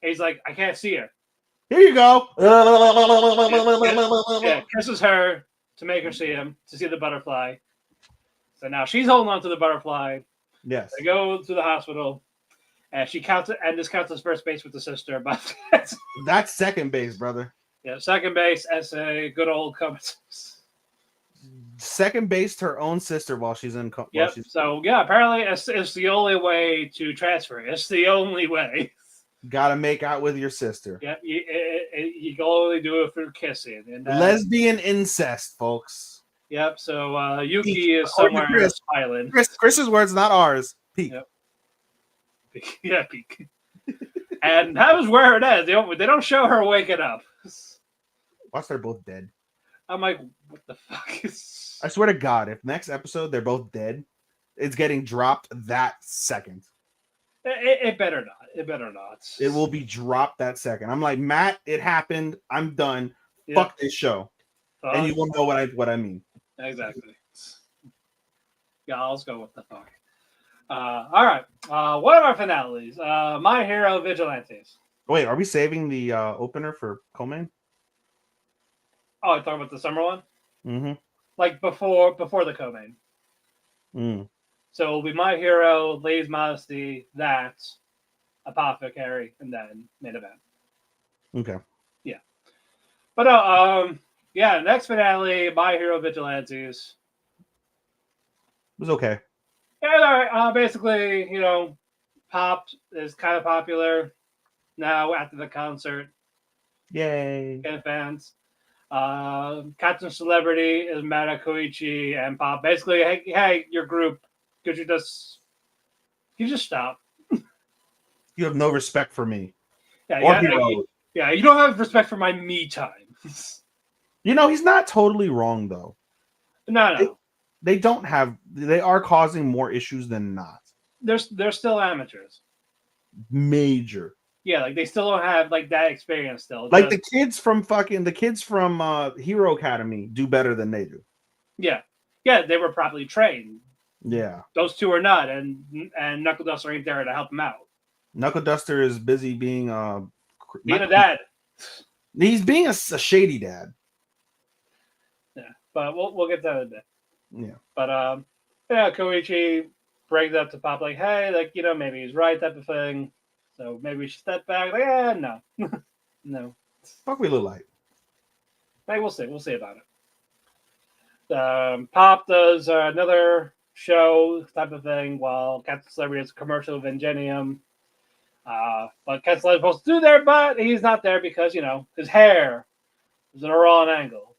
And he's like, "I can't see her." Here you go. Yeah, kisses her to make her see him, to see the butterfly. So now she's holding on to the butterfly. Yes. They go to the hospital, and she counts it, and this counts as first base with the sister. But that's second base, brother. Yeah, second base as a good old comatose. Second base her own sister while she's in. Yep. So yeah, apparently it's the only way to transfer. It's the only way. Gotta make out with your sister. Yeah, you can only do it through kissing. And lesbian incest, folks. Yep. So Yuki is somewhere in this island. Chris's words, not ours. Peak. Yep. Yeah, peak. And that was where it is. They don't show her waking up. Watch, they're both dead. I'm like, what the fuck? I swear to God, if next episode they're both dead, it's getting dropped that second. It better not. It better not. It will be dropped that second. I'm like, Matt, it happened. I'm done. Fuck this show. And you will know what I mean. Exactly. Yeah, let's go with the fuck. All right. What are our finales? My Hero Vigilantes. Wait, are we saving the opener for Coleman? Oh, I talking about the summer one, Mm-hmm. like before the co-main. Mm. So it'll be My Hero, Lay's Modesty, that Apothecary, and then main event. Okay. Yeah, but yeah, next finale, My Hero Vigilantes. It was okay. Yeah, all right. Basically, Pop is kind of popular now after the concert. Yay. Getting fans. Captain Celebrity is mad at Koichi and Pop. Basically, hey, your group, could you just stop? You have no respect for me. Yeah, Or yeah, Hero. yeah. You don't have respect for my me time. You know, he's not totally wrong though. No. They don't have. They are causing more issues than not. They're still amateurs. Major. Yeah, like they still don't have like that experience still. Like the kids from Hero Academy do better than they do. Yeah, they were properly trained. Yeah. Those two are not, and Knuckle Duster ain't there to help them out. Knuckle Duster is busy being a dad. He's being a shady dad. Yeah, but we'll get to that in a bit. Yeah. But yeah, Koichi brings up to Pop like, hey, like maybe he's right, type of thing. So maybe we should step back. Like, no, no. Fuck, we look like. Hey, we'll see. We'll see about it. Pop does another show type of thing while Captain Celebrity has a commercial with Ingenium. But Captain Celebrity is supposed to do there, but he's not there because his hair is at a wrong angle.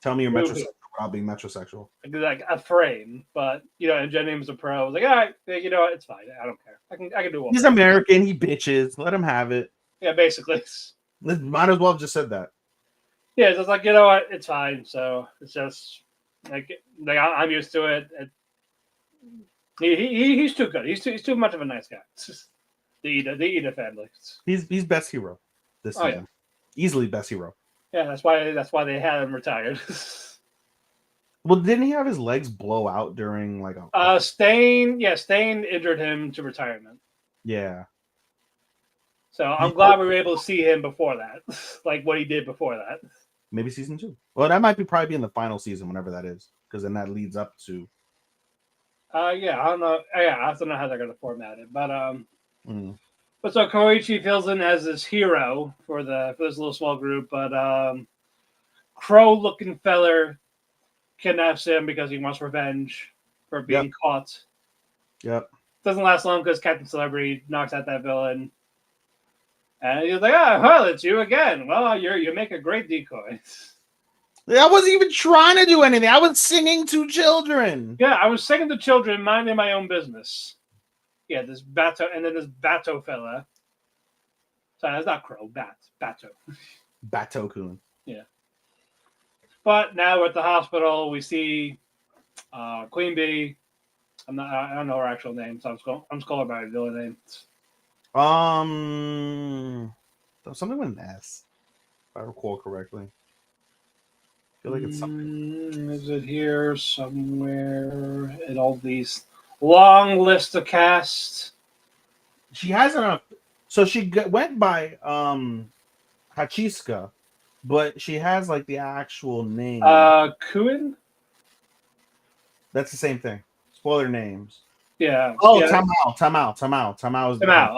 Tell me you're metrosexual without being metrosexual. Like a frame, but Ingenium's a pro. I was like, all right, you know what? It's fine. I don't care. I can do one. He's American. He bitches. Let him have it. Yeah, basically. Might as well have just said that. Yeah, it's just like, you know what? It's fine. So it's just like I'm used to it. He's too good. He's too much of a nice guy. The Ida family. He's best hero this season. Yeah. Easily best hero. Yeah, that's why they had him retired. Well, didn't he have his legs blow out during like a Stain injured him to retirement. Yeah. So I'm glad we were able to see him before that. Like what he did before that. Maybe season 2. Well, that might probably be in the final season, whenever that is, because then that leads up to. Yeah, I don't know. Yeah, I don't know how they're gonna format it, but But so Koichi fills in as this hero for this little small group, but crow-looking feller kidnaps him because he wants revenge for being caught. Yep. Doesn't last long because Captain Celebrity knocks out that villain. And he's like, well, it's you again. Well, you make a great decoy. I wasn't even trying to do anything. I was singing to children. Yeah, I was singing to children, minding my own business. Yeah, this Bato, and then this Bato fella. Sorry, that's not Crow, Bato. Bato-kun. Yeah. But now we're at the hospital. We see Queen Bee. I don't know her actual name, so I'm just calling her by her villain name. Something with an S, if I recall correctly. I feel like it's something. Is it here somewhere in all these long list of cast? She has enough. So she went by Hachiska, but she has like the actual name. Kuin? That's the same thing. Spoiler names. Yeah. Oh, yeah. Tamao.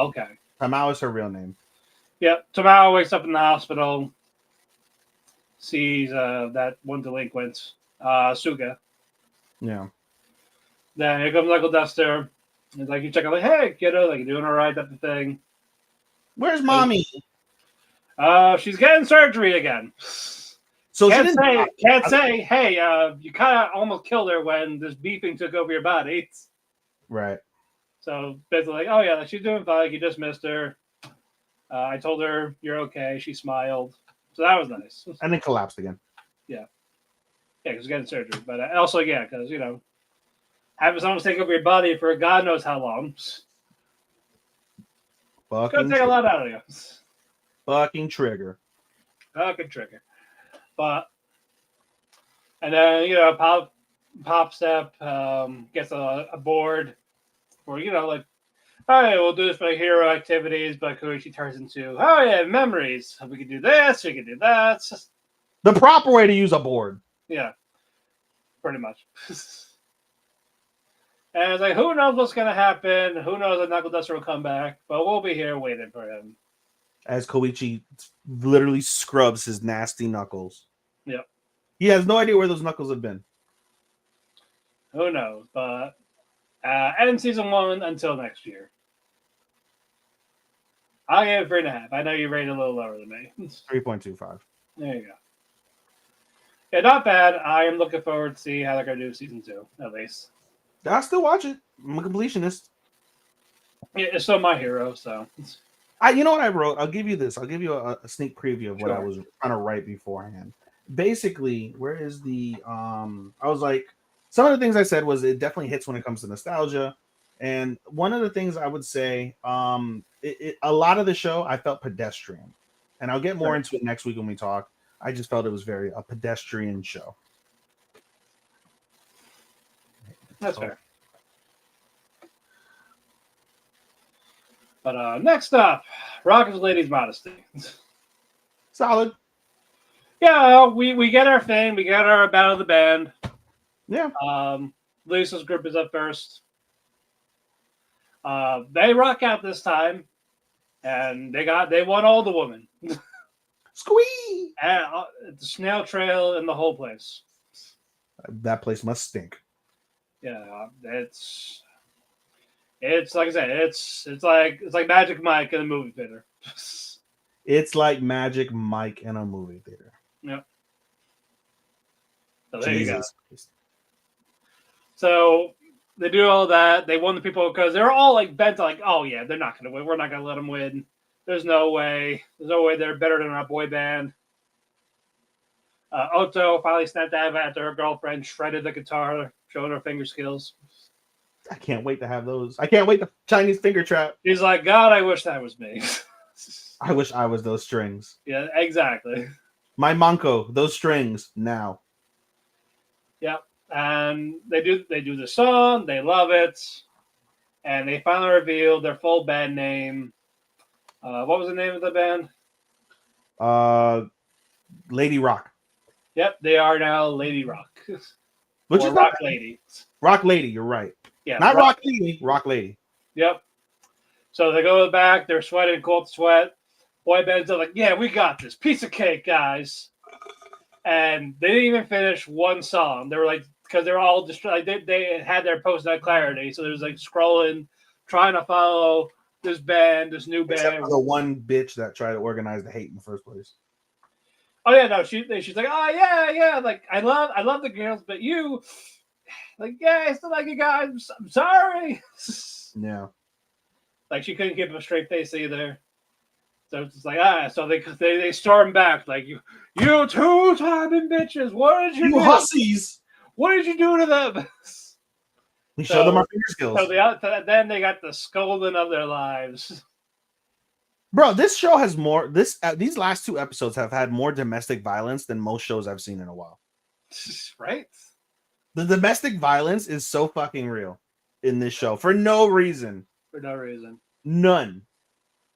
Okay. Tamao is her real name. Yeah. Tamao wakes up in the hospital, sees that one delinquent, Suga. Yeah. Then here comes Knuckle Duster. He's like, you check out, like, hey, kiddo, like, you doing all right, type of thing. Where's mommy? She's getting surgery again. So can't say, hey, you kind of almost killed her when this beeping took over your body. Right. So basically, like, oh yeah, like, she's doing fine. You just missed her. I told her you're okay. She smiled, so that was nice. And then collapsed again. Yeah, because getting surgery, but also because having someone take over your body for God knows how long. It's gonna take a lot out of you. Fucking trigger. Fucking trigger. But And then Pop Step gets a board for like, all right, we'll do this by hero activities, but Koichi turns into, oh yeah, memories. We can do this, we can do that. The proper way to use a board. Yeah, pretty much. And it's like, who knows what's gonna happen? Who knows if Knuckle Duster will come back? But we'll be here waiting for him. As Koichi literally scrubs his nasty knuckles. Yep. He has no idea where those knuckles have been. Who knows? But end season 1 until next year. I'll give it 3.5. I know you rated a little lower than me. 3.25. There you go. Yeah, not bad. I am looking forward to see how they're going to do season 2, at least. I still watch it. I'm a completionist. Yeah, it's still my hero, so. You know what I wrote? I'll give you this. I'll give you a sneak preview of what I was trying to write beforehand. Basically, where is the I was like, some of the things I said was it definitely hits when it comes to nostalgia. And one of the things I would say, a lot of the show I felt pedestrian. And I'll get more into it next week when we talk. I just felt it was very a pedestrian show. That's fair. But next up, Rocket's Lady's Modesty. Solid. Yeah, we get our thing. We get our Battle of the Band. Yeah. Lisa's group is up first. They rock out this time, and they won all the women. Squee! And, the snail trail and the whole place. That place must stink. Yeah, it's like I said, it's like Magic Mike in a movie theater. It's like Magic Mike in a movie theater. Yep. So there you go. Jesus. So they do all that. They won the people because they're all like bent like, oh yeah, they're not gonna win. We're not gonna let them win. There's no way. There's no way they're better than our boy band. Oto finally snapped out of it after her girlfriend shredded the guitar, showing her finger skills. I can't wait to have those. I can't wait the Chinese finger trap. She's like, God, I wish that was me. I wish I was those strings. Yeah, exactly. My manko, those strings now. Yep. And they do the song, they love it, and they finally revealed their full band name. What was the name of the band? Lady Rock. Yep, they are now Lady Rock. Which or is Rock Lady. Rock Lady, you're right. Yeah, not Rock Lady, Rock Lady. Yep. So they go back, they're sweating, cold sweat. Boy bands are like, yeah, we got this. Piece of cake, guys. And they didn't even finish one song. They were like, because they're all distracted. They had their post-night clarity. So there was like scrolling, trying to follow this band, this new band. Except for the one bitch that tried to organize the hate in the first place. Oh yeah, no, she's like, oh yeah, like I love the girls, but you, like, yeah, I still like you guys. I'm sorry. Yeah. Like she couldn't keep a straight face either. So it's like so they storm back like you two-timing bitches. What did you do? hussies? What did you do to them? We showed them our finger skills. So then they got the scolding of their lives. Bro, this show has more. These last 2 episodes have had more domestic violence than most shows I've seen in a while. Right? The domestic violence is so fucking real in this show for no reason. For no reason. None.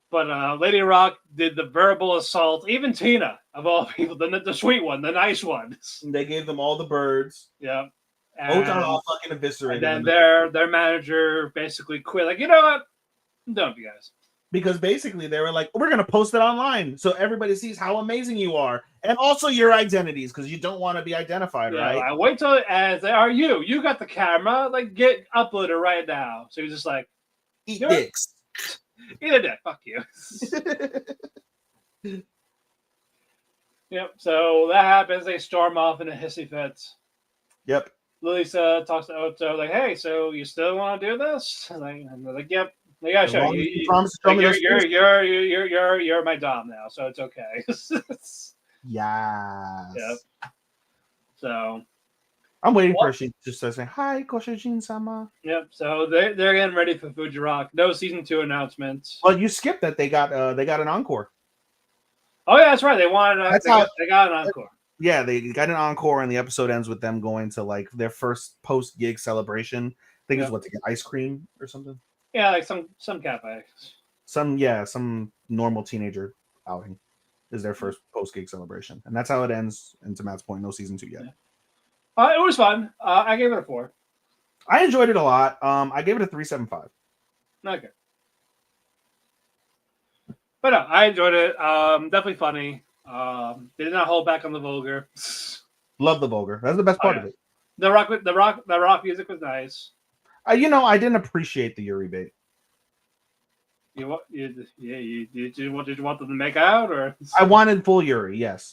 But Lady Rock did the verbal assault. Even Tina, of all people, the sweet one, the nice one. They gave them all the birds. Yeah. Otalku fucking eviscerated. And then their manager basically quit. Like, you know what? I'm done with you guys. Because basically they were like, we're going to post it online so everybody sees how amazing you are. And also your identities, because you don't want to be identified, right? I wait till they are you. You got the camera. Like, get uploaded right now. So he's just like, eat dicks. Eat a dick. Fuck you. Yep. So that happens. They storm off in a hissy fit. Yep. Lisa talks to Oto like, "Hey, so you still want to do this?" And they're like, "Yep." Like, yeah, sure. You're my dom now, so it's okay. Yeah. Yep. So I'm waiting for she just to say hi, Koshijin-sama. Yep. So they're getting ready for Fuji Rock. No season 2 announcement. Well, you skipped that they got an encore. Oh yeah, that's right. They wanted. They got an encore. Yeah, they got an encore, and the episode ends with them going to like their first post gig celebration. I think it's what to get ice cream or something. Yeah, like some cafe. Some normal teenager outing is their first post gig celebration, and that's how it ends. And to Matt's point, no season 2 yet. It was fun. I gave it a 4. I enjoyed it a lot. I gave it a 3.75. Okay. But no, I enjoyed it. Definitely funny. They did not hold back on the vulgar. Love the vulgar. That's the best part of it. The rock music was nice. I didn't appreciate the Yuri bait. Did you want them to make out, or I wanted full Yuri, yes.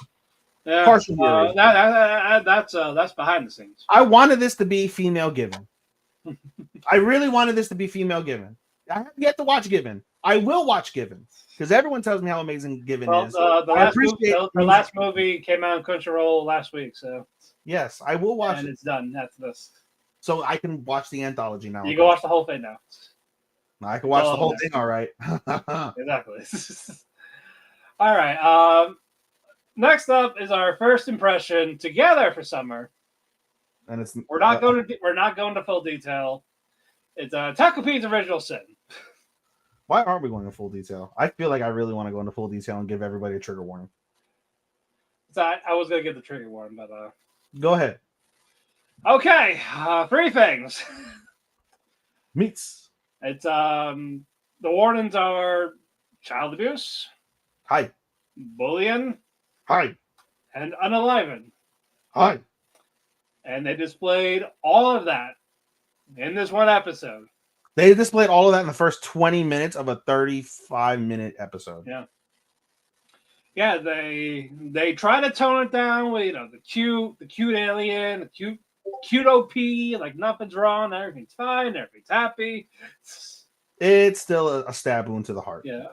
Yeah, partial Yuri. That's behind the scenes. I wanted this to be female given. I really wanted this to be female given. I have yet to watch Given. I will watch Given because everyone tells me how amazing Given is. The last movie came out on Crunchyroll last week, so yes, I will watch and it. It's done after this. So I can watch the anthology now. You can watch the whole thing now. I can watch the whole thing. All right. Exactly. All right. Next up is our first impression together for summer. And it's we're not going to full detail. It's Takopi's Original Sin. Why aren't we going into full detail? I feel like I really want to go into full detail and give everybody a trigger warning. So I was going to give the trigger warning, but go ahead. Okay, 3 things. Meats. It's the wardens are child abuse. Hi. Bullying. Hi. And unaliving. Hi. And they displayed all of that in this one episode. They displayed all of that in the first 20 minutes of a 35-minite episode. Yeah. Yeah, they try to tone it down with the cute alien, the cute OP, like nothing's wrong, everything's fine, everything's happy. It's still a stab wound to the heart. Yeah.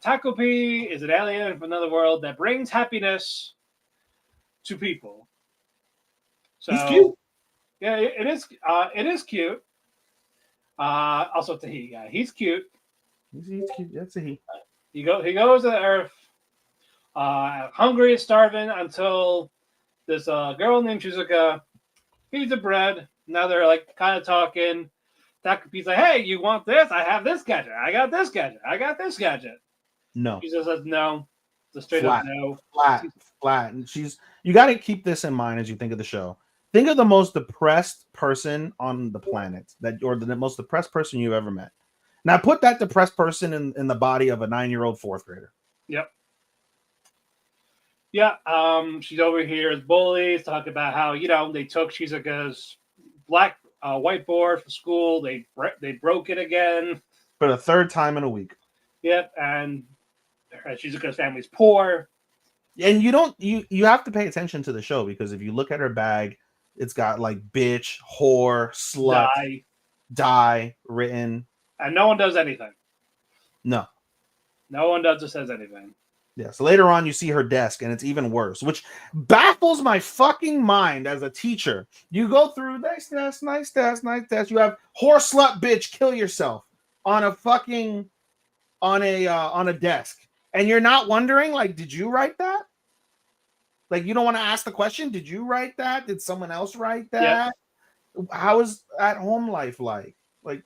Takopi is an alien from another world that brings happiness to people. So, he's cute. Yeah, it is. It is cute. Also, it's a he. Yeah, he's cute. He's cute. That's a he. He goes to the Earth, hungry and starving until this girl named Shizuka feeds the bread. Now they're like kind of talking. Takopi's like, "Hey, you want this? I have this gadget. I got this gadget. I got this gadget." No. She just says no. It's a straight up no. Flat. And you got to keep this in mind as you think of the show. Think of the most depressed person on the planet, or the most depressed person you've ever met. Now put that depressed person in the body of a 9-year-old 4th grader. Yep. Yeah. She's over here as bullies, talking about how they took Shizuka's black whiteboard for school. They broke it again for the 3rd time in a week. Yep. And Shizuka's family's poor. And you have to pay attention to the show because if you look at her bag, it's got like bitch, whore, slut, die written. And no one does anything. No one does or says anything. Yeah, so later on you see her desk and it's even worse, which baffles my fucking mind as a teacher. You go through nice desk. You have whore, slut, bitch, kill yourself on a fucking on a desk. And you're not wondering, like, did you write that? Like, you don't want to ask the question, did you write that? Did someone else write that? Yep. How is at-home life like? Like,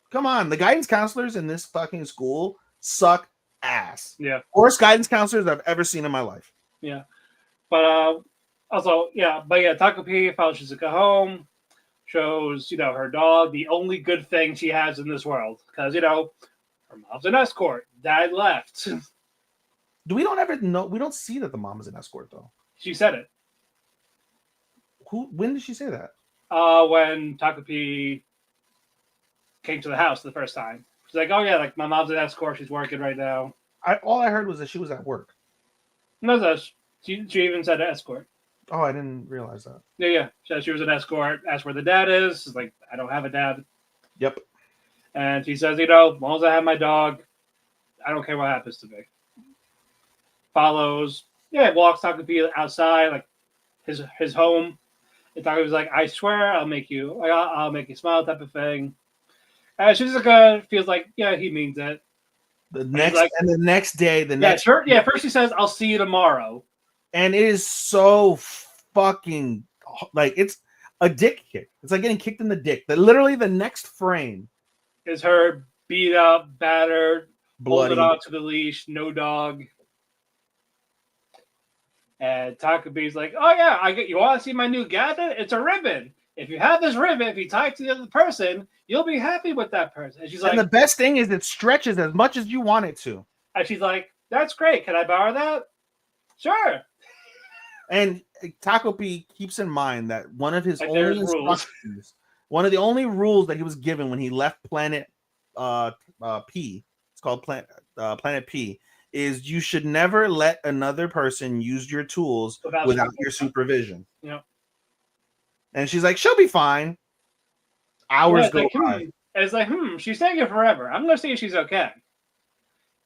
come on. The guidance counselors in this fucking school suck ass. Yeah. Worst guidance counselors I've ever seen in my life. Yeah. But Takopi follows Shizuka home, shows, her dog, the only good thing she has in this world. Because, her mom's an escort. Dad left. We don't see that the mom is an escort though. She said it. When did she say that? When Takopi came to the house the first time. She's like, "Oh yeah, like my mom's an escort. She's working right now." All I heard was that she was at work. No, she even said escort. Oh, I didn't realize that. Yeah. She said she was an escort. Asked where the dad is. She's like, "I don't have a dad." Yep. And she says, as long as I have my dog, I don't care what happens to me. Follows, walks Takopi outside, like his home. And Takopi's like, "I swear, I'll make you smile," type of thing. And Shizuka feels like, he means it. The next day, first he says, "I'll see you tomorrow," And it is so fucking like it's a dick kick. It's like getting kicked in the dick. That literally the next frame is her beat up, battered, bloody. holding on to the leash, no dog. And Takopi's like, "Oh yeah, you want to see my new gadget? It's a ribbon. If you have this ribbon, if you tie it to the other person, you'll be happy with that person." And she's like, and the best thing is it stretches as much as you want it to. And she's like, "That's great. Can I borrow that?" Sure. And Takopi keeps in mind that one of his only instructions, one of the only rules that he was given when he left Planet P, it's called Planet P, is you should never let another person use your tools without your supervision. Yeah. And she's like, she'll be fine. Hours go by. It's like, she's taking forever. I'm going to see if she's okay.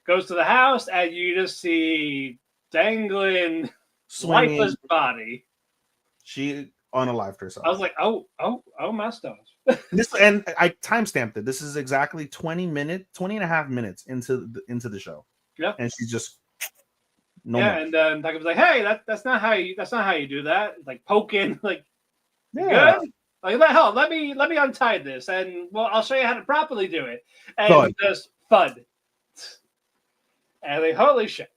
Goes to the house, and you just see dangling, swinging, lifeless body. She unalived herself. I was like, oh, my stuff. And I timestamped it. This is exactly 20 and a half minutes into the show. Yeah. And she's just more. And then Takopi's like, hey, that's not how you do that. It's like poking, like, good. Like, let me untie this, and well, I'll show you how to properly do it. And just thud. And like, holy shit.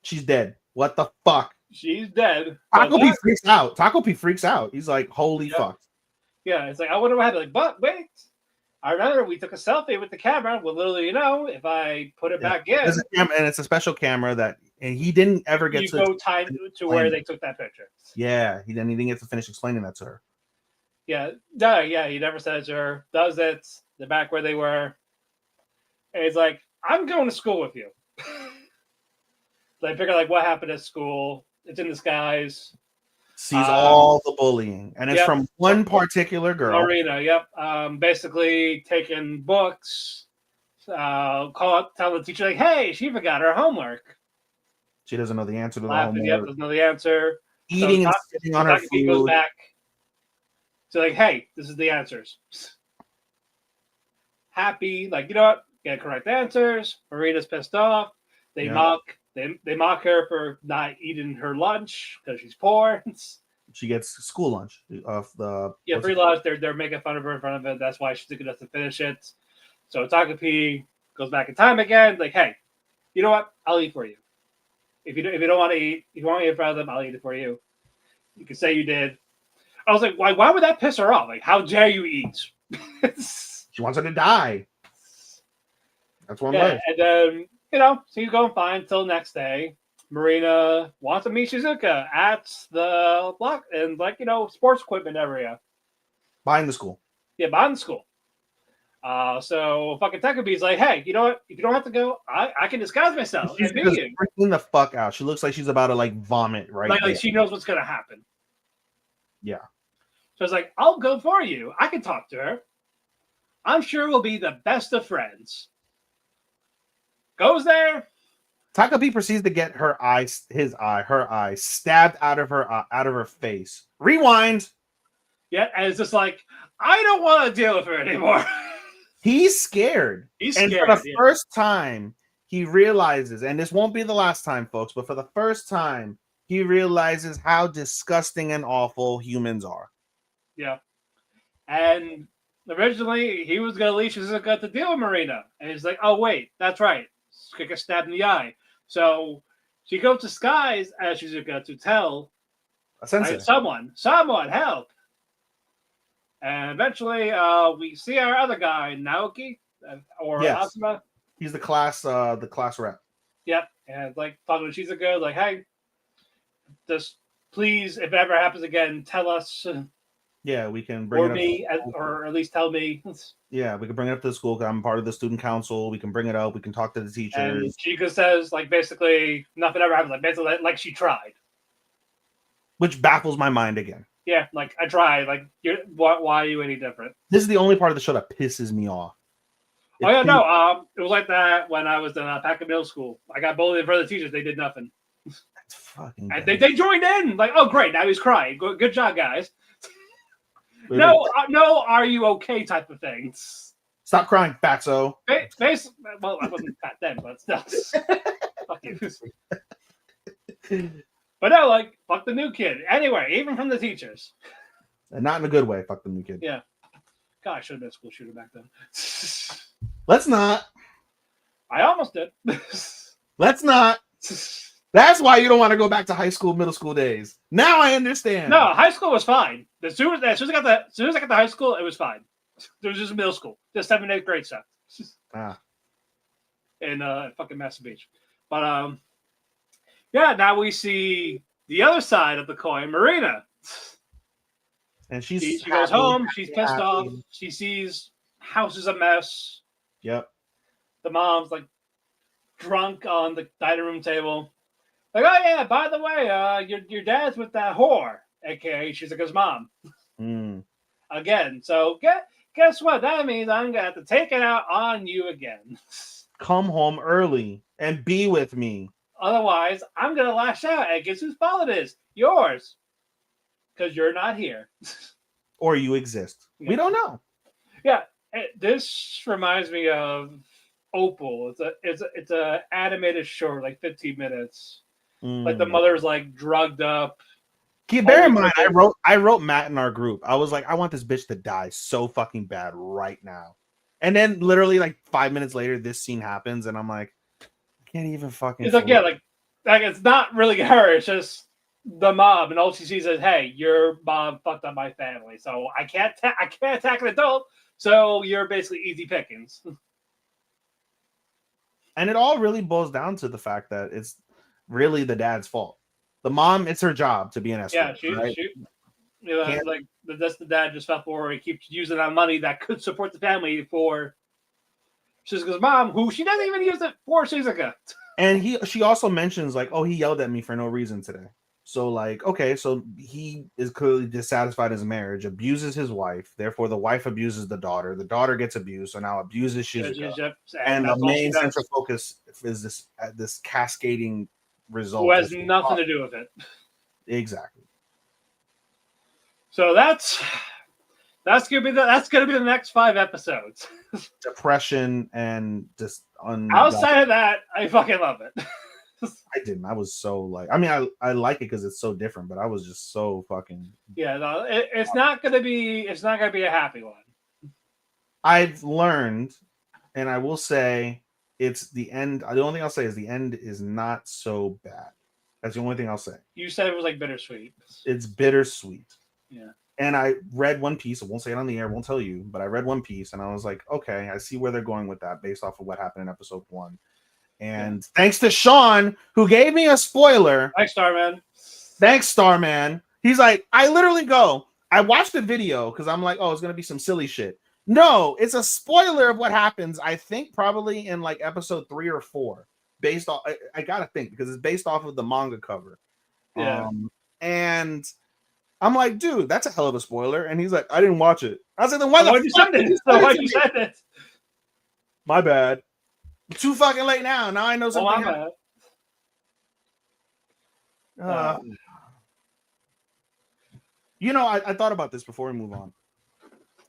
She's dead. What the fuck? She's dead. Takopi freaks out. Takopi freaks out. He's like, holy fuck. Yeah, it's like, I wonder what happened. Like, but wait. I remember we took a selfie with the camera. Well, literally, if I put it back in. And it's a special camera that, and he didn't ever get to go time to where they took that picture. Yeah, he didn't get to finish explaining that to her. Yeah, he never said it to her. Does it? They're back where they were. And he's like, I'm going to school with you. So I figure, like, what happened at school? It's in disguise. Sees all the bullying, and it's from one particular girl. Marina, basically taking books, tell the teacher, like, hey, she forgot her homework. She doesn't know the answer to the homework. Doesn't know the answer. Eating and sitting on her food. Goes back to, like, hey, this is the answers. Happy, like, you know what? Get correct answers. Marina's pissed off. They mock her for not eating her lunch because she's poor. She gets school lunch of the free lunch. They're making fun of her in front of it. That's why she's good enough to finish it. So Takopi goes back in time again. Like, hey, you know what? I'll eat for you. If you don't want to eat, if you want to eat in front of them, I'll eat it for you. You can say you did. I was like, why would that piss her off? Like, how dare you eat? She wants her to die. That's one way. And then, so he's going fine until next day. Marina wants to meet Shizuka at the block and, like, sports equipment area. Behind the school. Yeah, behind the school. So fucking Takopi's like, hey, you know what? If you don't have to go, I can disguise myself. She's just freaking the fuck out. She looks like she's about to, like, vomit like she knows what's going to happen. Yeah. So it's like, I'll go for you. I can talk to her. I'm sure we'll be the best of friends. Goes there. Takopi proceeds to get her eye stabbed out of her face. Rewind. Yeah, and it's just like, I don't want to deal with her anymore. He's scared. And for the first time, he realizes, and this won't be the last time, folks, but for the first time, he realizes how disgusting and awful humans are. Yeah. And originally, he was going to leave Shizuka to deal with Marina. And he's like, oh, wait, that's right. Get a stab in the eye. So she goes to Skies as Shizuka to tell someone, help. And eventually, we see our other guy, Naoki, or Asuma. He's the class rep. Yep. And, like, talking to Shizuka, like, hey, just please, if it ever happens again, tell us. Yeah, we can bring it up. Or at least tell me. Yeah, we can bring it up to the school. I'm part of the student council. We can bring it up. We can talk to the teachers. And Chica says, like, basically, nothing ever happens. Like, basically, like she tried. Which baffles my mind again. Yeah, like, I tried. Like, why are you any different? This is the only part of the show that pisses me off. It was like that when I was in Packer Middle School. I got bullied in front of the teachers. They did nothing. That's fucking and they joined in. Like, oh, great. Now he's crying. Good job, guys. No, are you okay type of things. Stop crying, fatso. Well, I wasn't fat then, but still. Fuck you. But no, like, fuck the new kid. Anyway, even from the teachers. And not in a good way. Fuck the new kid. Yeah. God, I should have been a school shooter back then. Let's not. I almost did. Let's not. That's why you don't want to go back to high school, middle school days. Now I understand. No, high school was fine. As soon as I got to high school, it was fine. There was just middle school, just 7th and 8th grade stuff. In fucking Master Beach. But yeah, now we see the other side of the coin, Marina. And she goes home, she's pissed off. She sees house is a mess. Yep. The mom's like drunk on the dining room table. Like, oh yeah, by the way, your dad's with that whore, aka Shizuka's mom. Again. So guess what? That means I'm gonna have to take it out on you again. Come home early and be with me. Otherwise, I'm gonna lash out. And guess whose fault it is? Yours. Because you're not here. Or you exist. Yeah. We don't know. Yeah. This reminds me of Opal. It's a animated short, like 15 minutes. Like the mother's like drugged up. Bear in mind, I wrote Matt in our group. I was like, I want this bitch to die so fucking bad right now. And then literally like 5 minutes later, this scene happens, and I'm like, I can't even fucking. It's like, yeah, like it's not really her. It's just the mom, and all she sees is, hey, your mom fucked up my family, so I can't attack an adult. So you're basically easy pickings. And it all really boils down to the fact that it's really the dad's fault. The mom, it's her job to be an escort. Yeah, right? Like that's the dad just fell for. He keeps using that money that could support the family for Shizuka's mom, who she doesn't even use it for Shizuka. And she also mentions like, oh, he yelled at me for no reason today. So like, okay, so he is clearly dissatisfied in his marriage, abuses his wife, therefore the wife abuses the daughter gets abused, so now abuses Shizuka. And the main central focus is this cascading result. Who has nothing to do with it. Exactly. So that's gonna be the next 5 episodes. Depression and just outside of that, I fucking love it. I didn't. I was so like, I mean, I like it because it's so different, but I was just so fucking. Yeah, no, it's not gonna be a happy one. I've learned, and I will say, it's the end. The only thing I'll say is the end is not so bad. That's the only thing I'll say. You said it was like bittersweet. It's bittersweet. Yeah. And I read One Piece. I won't say it on the air. Won't tell you. But I read One Piece, and I was like, okay, I see where they're going with that based off of what happened in episode 1. And thanks to Sean, who gave me a spoiler. Thanks, Starman. Thanks, Starman. He's like, I watched the video because I'm like, oh, it's going to be some silly shit. No, it's a spoiler of what happens, I think, probably in like episode 3 or 4. Based off, I got to think because it's based off of the manga cover. Yeah. And I'm like, dude, that's a hell of a spoiler. And he's like, I didn't watch it. I was like, then why the fuck did you say it? My bad. Too fucking late now. Now I know something. You know, I thought about this before we move on.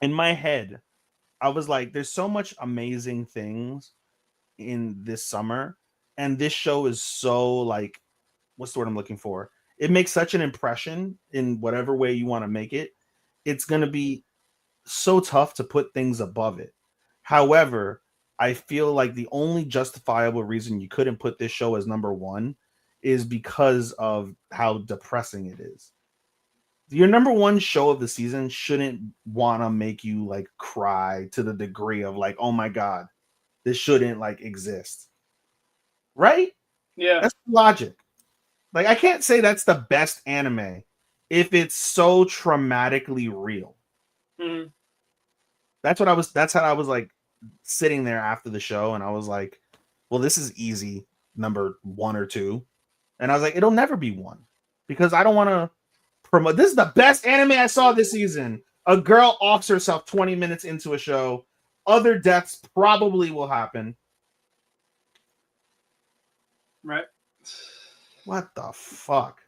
In my head, I was like, there's so much amazing things in this summer. And this show is so like, what's the word I'm looking for? It makes such an impression in whatever way you want to make it. It's going to be so tough to put things above it. However, I feel like the only justifiable reason you couldn't put this show as number 1 is because of how depressing it is. Your number 1 show of the season shouldn't want to make you like cry to the degree of like, oh my God, this shouldn't like exist. Right? Yeah. That's logic. Like, I can't say that's the best anime if it's so traumatically real. Mm-hmm. That's how I was like sitting there after the show, and I was like, well, this is easy number 1 or 2. And I was like, it'll never be 1 because I don't want to promote. This is the best anime I saw this season. A girl offs herself 20 minutes into a show. Other deaths probably will happen. Right. What the fuck?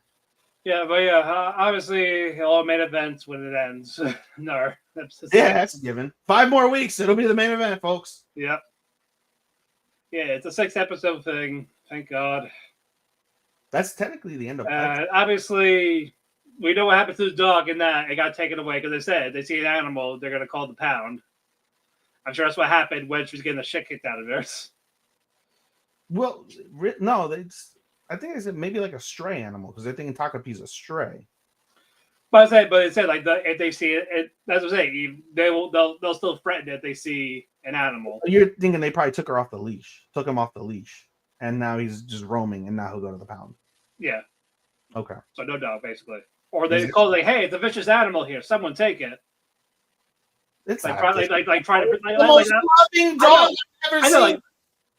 Yeah, but yeah, obviously, all main events when it ends. No, that's a given. 5 more weeks, it'll be the main event, folks. Yep. Yeah, it's a 6-episode thing. Thank God. That's technically the end of Obviously, we know what happened to the dog in that it got taken away because they said they see an animal, they're gonna call the pound. I'm sure that's what happened when she was getting the shit kicked out of her. Well, no, I think they said maybe like a stray animal because they're thinking Takopi's a stray. But it said like if they see it, that's what I'm saying. They'll still threaten if they see an animal. You're thinking they probably took him off the leash, and now he's just roaming, and now he'll go to the pound. Yeah. Okay. So no dog, basically. Or they call it like, hey, it's a vicious animal here. Someone take it. It's like trying to the most loving dog I've ever seen.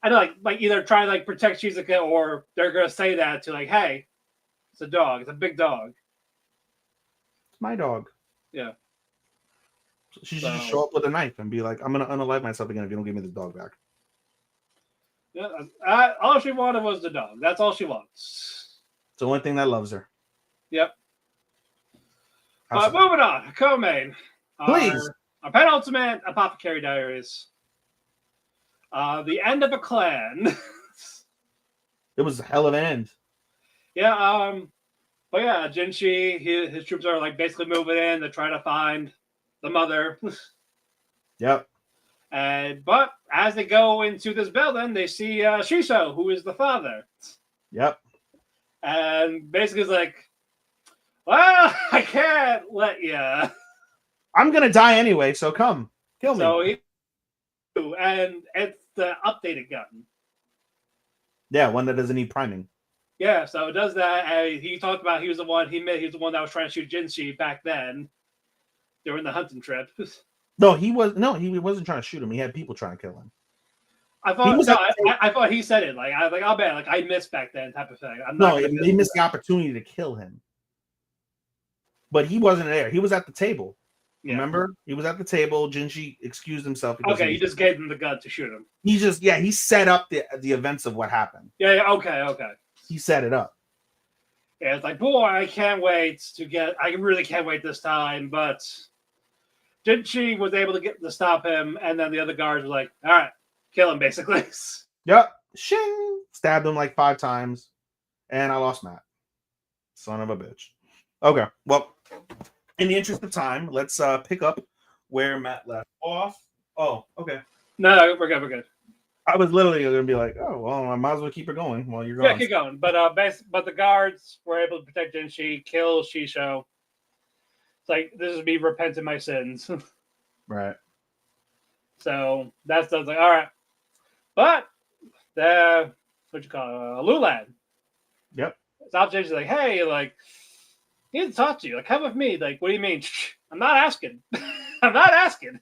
I know, like either try to like protect Shizuka, or they're gonna say that to like, hey, it's a dog, it's a big dog. It's my dog. Yeah. So she should just show up with a knife and be like, I'm gonna unalive myself again if you don't give me this dog back. Yeah, all she wanted was the dog. That's all she wants. It's the only thing that loves her. Yep. Moving on, co-main. Please. Our penultimate Apothecary Diaries. The end of a clan. It was a hell of an end. Yeah, but yeah, Jinshi, his troops are like basically moving in to try to find the mother. Yep. But as they go into this building, they see Shisho, who is the father. Yep. And basically it's like, well, I can't let you. I'm gonna die anyway, so come kill me. And it's the updated gun. Yeah, one that doesn't need priming. Yeah, so it does that. And he talked about he was the one that was trying to shoot Jinshi back then during the hunting trip. He wasn't trying to shoot him. He had people trying to kill him. I thought he said it. Like I'll bet. Like I missed back then, type of thing. They missed the opportunity to kill him. But he wasn't there. He was at the table. Yeah. Remember? He was at the table. Jinshi excused himself. Okay, he just gave him the gun to shoot him. He set up the events of what happened. Yeah, okay. He set it up. Yeah, it's like, boy, I really can't wait this time, but Jinshi was able to stop him, and then the other guards were like, all right, kill him, basically. Yep. Shing! Stabbed him like 5 times, and I lost Matt. Son of a bitch. Okay, well, in the interest of time, let's pick up where Matt left off. Oh, okay. No, we're good. I was literally going to be like, oh, well, I might as well keep it going while you're going. Yeah, keep going. But the guards were able to protect Jinshi, kill Shisho. It's like, this is me repenting my sins. Right. So that's like, all right. But the Lulan. Yep. Stop Jinshi like, hey, like, he need to talk to you. Like, come with me. Like, what do you mean? I'm not asking. I'm not asking.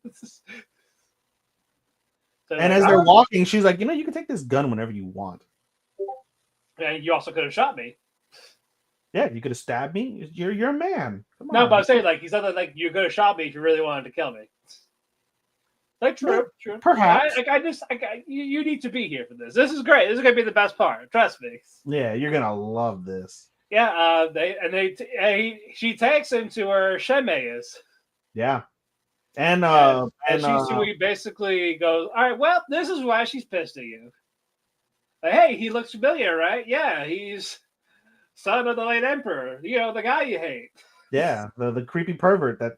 So and as they're walking, she's like, you can take this gun whenever you want. And you also could have shot me. Yeah, you could have stabbed me. You're a man. Come on. No, but I'm saying, like, he said that, like, you could have shot me if you really wanted to kill me. Like, true. Perhaps. You need to be here for this. This is great. This is going to be the best part. Trust me. Yeah, you're going to love this. Yeah, she takes him to where Sheme is. Yeah. And she basically goes, all right, well, this is why she's pissed at you. Like, hey, he looks familiar, right? Yeah, he's son of the late emperor. The guy you hate. Yeah, the creepy pervert that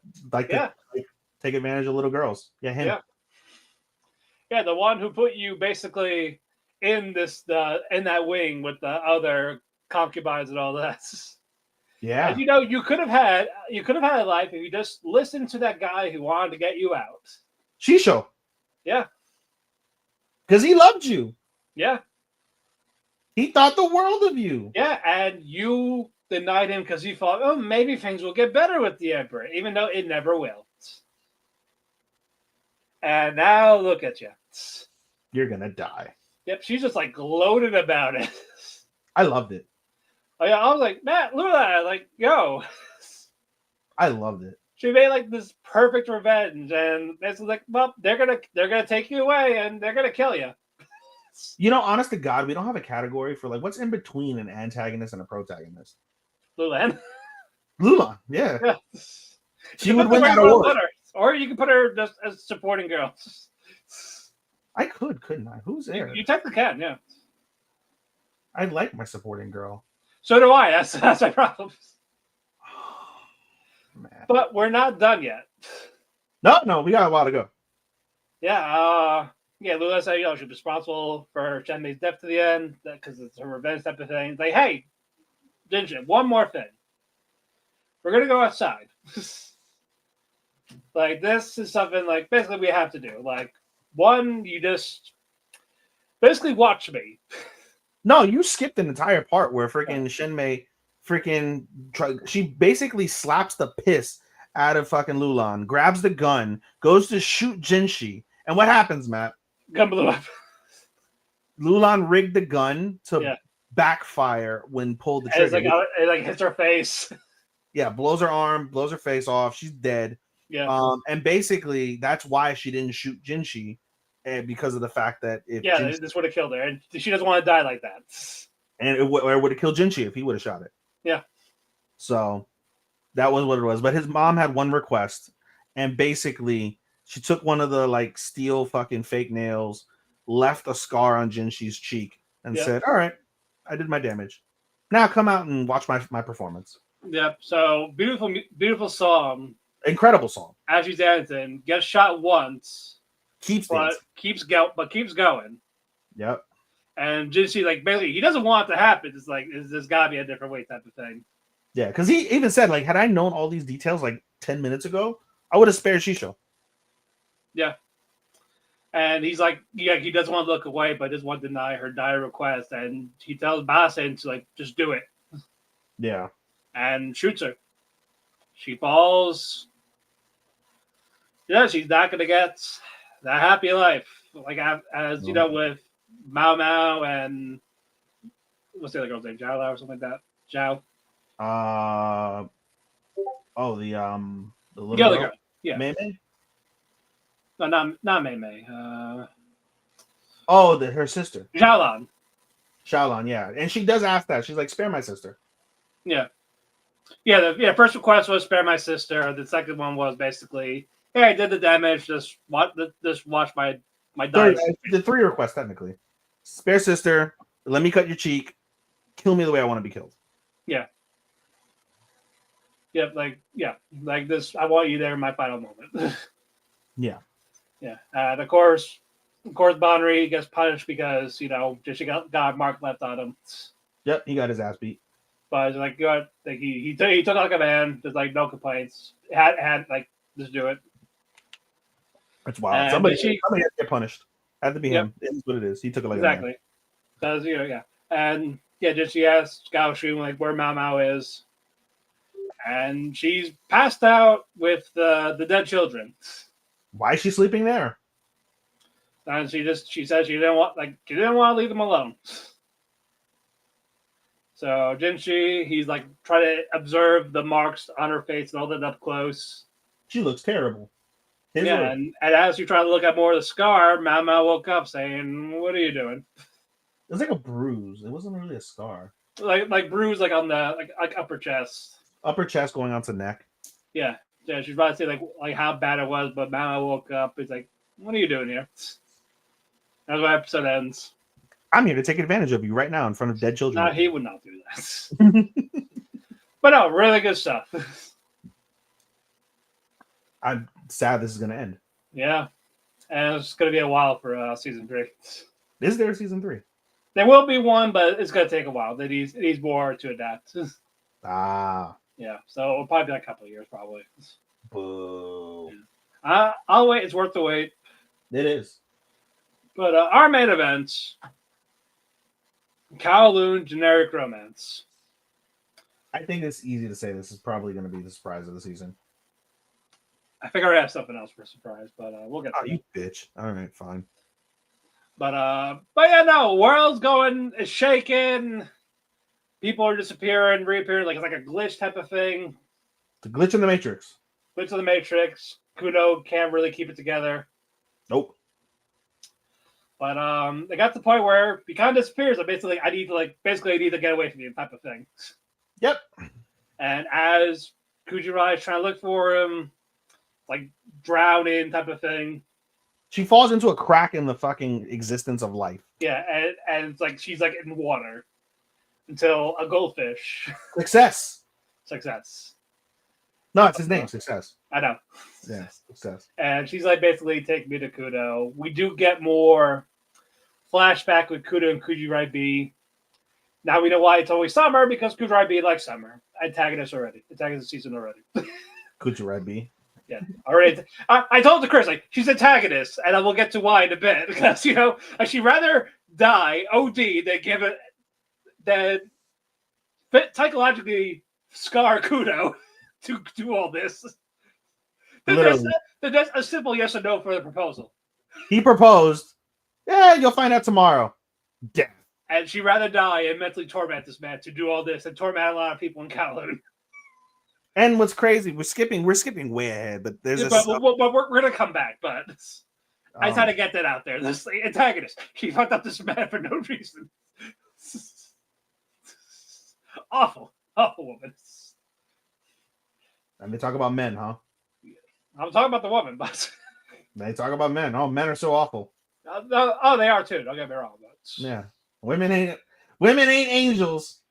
take advantage of little girls. Yeah, him. Yeah, the one who put you basically in that wing with the other concubines and all that. Yeah. And, you could have had a life if you just listened to that guy who wanted to get you out. Shisho. Yeah. Because he loved you. Yeah. He thought the world of you. Yeah, and you denied him because you thought, oh, maybe things will get better with the Emperor, even though it never will. And now look at you. You're going to die. Yep, she's just like gloated about it. I loved it. Oh yeah, I was like, Matt, look at that. Like, yo. I loved it. She made like this perfect revenge, and it's like, well, they're gonna take you away and they're gonna kill you. Honest to God, we don't have a category for like what's in between an antagonist and a protagonist. Lulan, yeah. She would win that award. Or you can put her just as supporting girl. I couldn't I? Who's there? You technically can, yeah. I like my supporting girl. So do I. That's my problem. Man. But we're not done yet. No, we got a while to go. Yeah, Lula said, she's responsible for Shenmei's death to the end because it's her revenge type of thing. It's like, hey, Jinjin, one more thing. We're gonna go outside. Like, this is something like basically we have to do. Like, one, you just basically watch me. No, you skipped an entire part where freaking Shenmei she basically slaps the piss out of fucking Lulan, grabs the gun, goes to shoot Jinshi, and what happens, Matt? Gun blew up. Lulan rigged the gun to backfire when pulled the trigger. It hits her face. Yeah, blows her arm, blows her face off. She's dead. Yeah. And basically that's why she didn't shoot Jinshi, because of the fact that this would have killed her, and she doesn't want to die like that. And it would have killed Jinshi if he would have shot it. Yeah. So that was what it was. But his mom had one request, and basically she took one of the like steel fucking fake nails, left a scar on Jinshi's cheek, and said, "All right, I did my damage. Now come out and watch my performance." Yep. So beautiful song. Incredible song. As she's dancing, gets shot once, keeps going. Yep. And Jinshi, like, basically, he doesn't want it to happen. It's like, there's got to be a different way type of thing. Yeah, because he even said, like, had I known all these details like 10 minutes ago, I would have spared Shisho. Yeah. And he's like, he doesn't want to look away, but doesn't want to deny her dire request. And he tells Basen to, like, just do it. Yeah. And shoots her. She falls. Yeah, she's not going to get that happy life. Like, as you know, with Mao Mao and what's the other girl's name? Zhao or something like that. Zhao. The little other girl. Yeah. Mei Mei? No, not Mei Mei. Her sister. Xiaolan, yeah. And she does ask that. She's like, spare my sister. Yeah. The first request was spare my sister. The second one was basically, hey, I did the damage. Just watch my dice. The three requests technically: spare sister, let me cut your cheek, kill me the way I want to be killed. Yeah. Yep. Like this. I want you there in my final moment. Yeah. Yeah. Of course, Bonnery gets punished because just got a mark left on him. Yep, he got his ass beat. But like, he took it like a man. There's like no complaints. Had like, just do it. That's wild. Somebody had to get punished. Had to be him. It's what it is. He took it like exactly. Because and just she asked Gao Shu like where Mao Mao is, and she's passed out with the dead children. Why is she sleeping there? And she said she didn't want to leave them alone. So Jinshi, he's like trying to observe the marks on her face and all that up close. She looks terrible. And as you try to look at more of the scar, Mao Mao woke up saying, "What are you doing?" It was like a bruise. It wasn't really a scar. Like bruise, like on the like upper chest. Upper chest going onto neck. Yeah. She's about to say like how bad it was, but Mao Mao woke up. He's like, "What are you doing here?" That's why the episode ends. I'm here to take advantage of you right now in front of dead children. No, he would not do that. But no, really good stuff. I'm sad this is going to end. Yeah. And it's going to be a while for season 3. Is there a season 3? There will be one, but it's going to take a while. It needs more to adapt. Yeah. So it'll probably be a couple of years, probably. Boo. Yeah. I'll wait. It's worth the wait. It is. But our main event, Kowloon Generic Romance. I think it's easy to say this is probably going to be the surprise of the season. I think I already have something else for a surprise, but we'll get to you bitch. All right, fine. But yeah, no, world's is shaking. People are disappearing, reappearing, like it's like a glitch type of thing. The glitch in the Matrix. Glitch in the Matrix. Kuno can't really keep it together. Nope. But they got to the point where he kind of disappears. I need to get away from you type of thing. Yep. And as Kujirai is trying to look for him, like drowning type of thing. She falls into a crack in the fucking existence of life. Yeah, and it's like she's like in water. until a goldfish. Success. Success. No, it's his name. Success. I know. Yeah, success. And she's like, basically, take me to Kudo. We do get more flashback with Kudo and Kujirai B. Now we know why it's always summer, because Kujirai B likes summer. Antagonist season already. Kujirai B. Yeah, already. I told the Chris, like, she's antagonist, and I will get to why in a bit, because, you know, she'd rather die OD than give it, than psychologically scar Kudo to do all this. That's a simple yes or no for the proposal. He proposed. Yeah, you'll find out tomorrow. Death. And she'd rather die and mentally torment this man to do all this and torment a lot of people in Kowloon. And what's crazy, we're skipping way ahead, but there's we're gonna come back, but I just had to get that out there. This antagonist, she fucked up this man for no reason. Awful woman. And they talk about men, huh? I'm talking about the woman, but they talk about men. Oh, men are so awful. They are too. Don't get me wrong, but yeah, women ain't angels.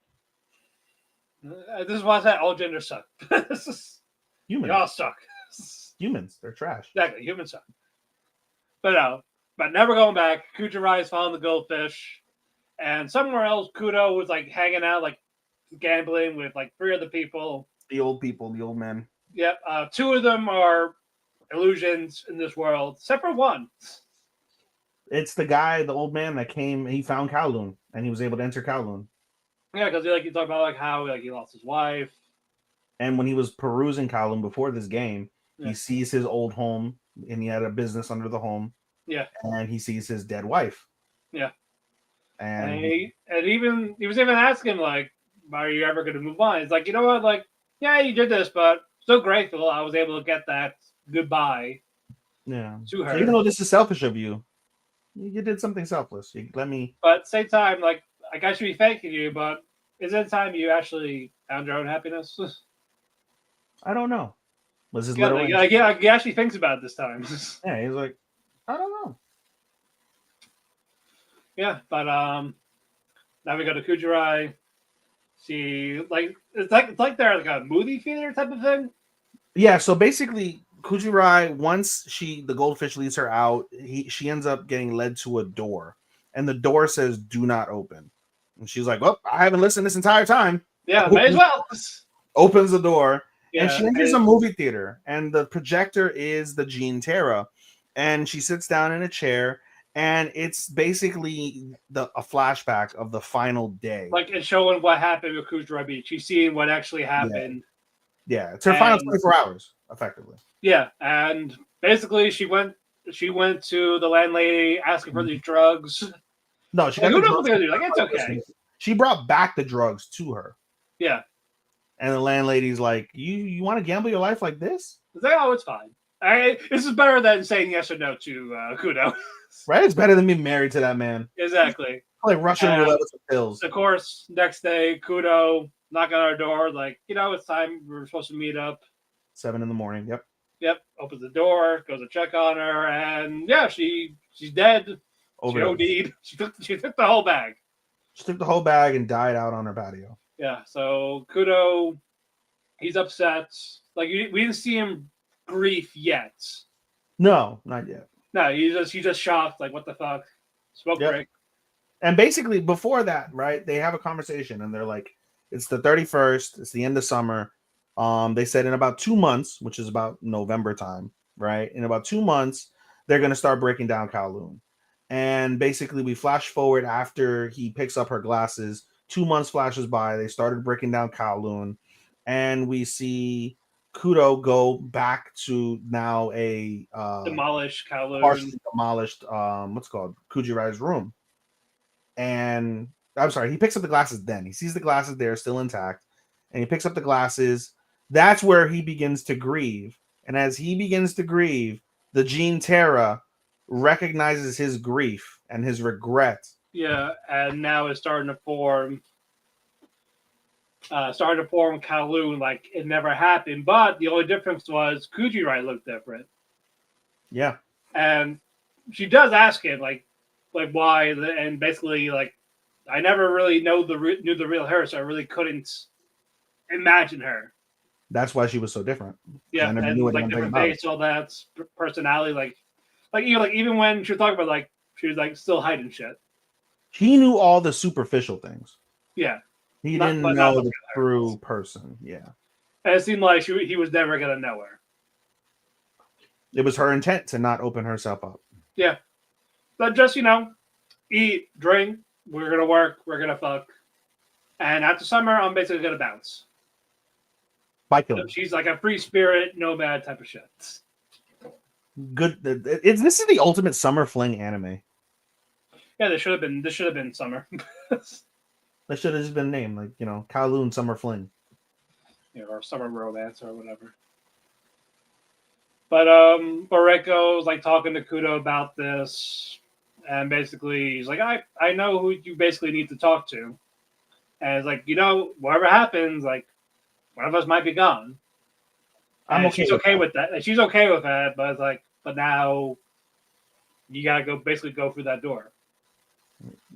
This is why I said all genders suck. Humans, they all suck. Humans, they're trash. Exactly, humans suck. But never going back. Kujirai is following the goldfish, and somewhere else, Kudo was like hanging out, like gambling with like 3 other people. The old people, the old men. Yep. 2 of them are illusions in this world, except for one. It's the guy, the old man that came. He found Kowloon, and he was able to enter Kowloon. Yeah, because you talk about like how like he lost his wife, and when he was perusing Kowloon before this game, he sees his old home, and he had a business under the home. Yeah, and he sees his dead wife. Yeah, and he was even asking like, "Are you ever going to move on?" It's like, you know what, like, yeah, you did this, but so grateful I was able to get that goodbye. Yeah, to her. So even though this is selfish of you, you did something selfless. You let me. But at the same time, like I should be thanking you, but is it time you actually found your own happiness? I don't know. Was his literal? Yeah, he actually thinks about it this time. Yeah, he's like, I don't know. Yeah, but now we go to Kujirai. She it's like they're like a movie theater type of thing. Yeah, so basically Kujirai, once the goldfish leads her out, she ends up getting led to a door, and the door says "Do not open." And she's like, "Well, I haven't listened this entire time." Yeah, may as well. Opens the door, yeah, and she enters a movie theater, and the projector is the Jean Terra, and she sits down in a chair, and it's basically a flashback of the final day. Like it's showing what happened with Kujirai Beach. She's seeing what actually happened. Yeah, it's her final 24 hours, effectively. Yeah, and basically she went to the landlady asking for these drugs. No, she got who knows what they're doing? Like, it's okay. She brought back the drugs to her. Yeah. And the landlady's like, you want to gamble your life like this? It's like, oh, it's fine. This is better than saying yes or no to Kudo. Right? It's better than being married to that man. Exactly. Like Russian roulette with some pills. Of course, next day, Kudo knocking on our door, like, it's time. We're supposed to meet up. 7 a.m. Yep. Opens the door, goes to check on her, and yeah, she's dead. Overdose. She OD'd. She took the whole bag. She took the whole bag and died out on her patio. Yeah, so Kudo, he's upset. Like, we didn't see him grief yet. No, not yet. No, he's just shocked. Like, what the fuck? Smoke break. And basically, before that, right, they have a conversation, and they're like, it's the 31st. It's the end of summer. They said in about 2 months, which is about November time, right? In about 2 months, they're going to start breaking down Kowloon. And basically, we flash forward after he picks up her glasses. 2 months flashes by. They started breaking down Kowloon. And we see Kudo go back to now a demolished Kowloon. Partially demolished, what's it called? Kujirai's room. And I'm sorry, he picks up the glasses then. He sees the glasses there still intact. And he picks up the glasses. That's where he begins to grieve. And as he begins to grieve, the Jean Terra recognizes his grief and his regret. Yeah, and now it's starting to form Kowloon like it never happened. But the only difference was Kujirai looked different. Yeah. And she does ask him like why, and basically like I never really knew the real her, so I really couldn't imagine her. That's why she was so different. Yeah, I never and knew like anything different about face, all that personality, like even when she was talking about like she was like still hiding shit. He knew all the superficial things. Yeah, He not, didn't but not know the the real her. true person. Yeah. And it seemed like he was never gonna know her. It was her intent to not open herself up. Yeah, but just eat, drink. We're gonna work. We're gonna fuck. And after summer, I'm basically gonna bounce. By killing. She's like a free spirit, nomad type of shit. Good. This is the ultimate summer fling anime. Yeah, this should have been summer. That should have just been named like Kowloon Summer Fling. Or summer romance or whatever. But Bareko's like talking to Kudo about this, and basically he's like, I know who you basically need to talk to, and it's like whatever happens, like one of us might be gone. And she's okay with that. And she's okay with that, but it's like, but now you gotta go through that door.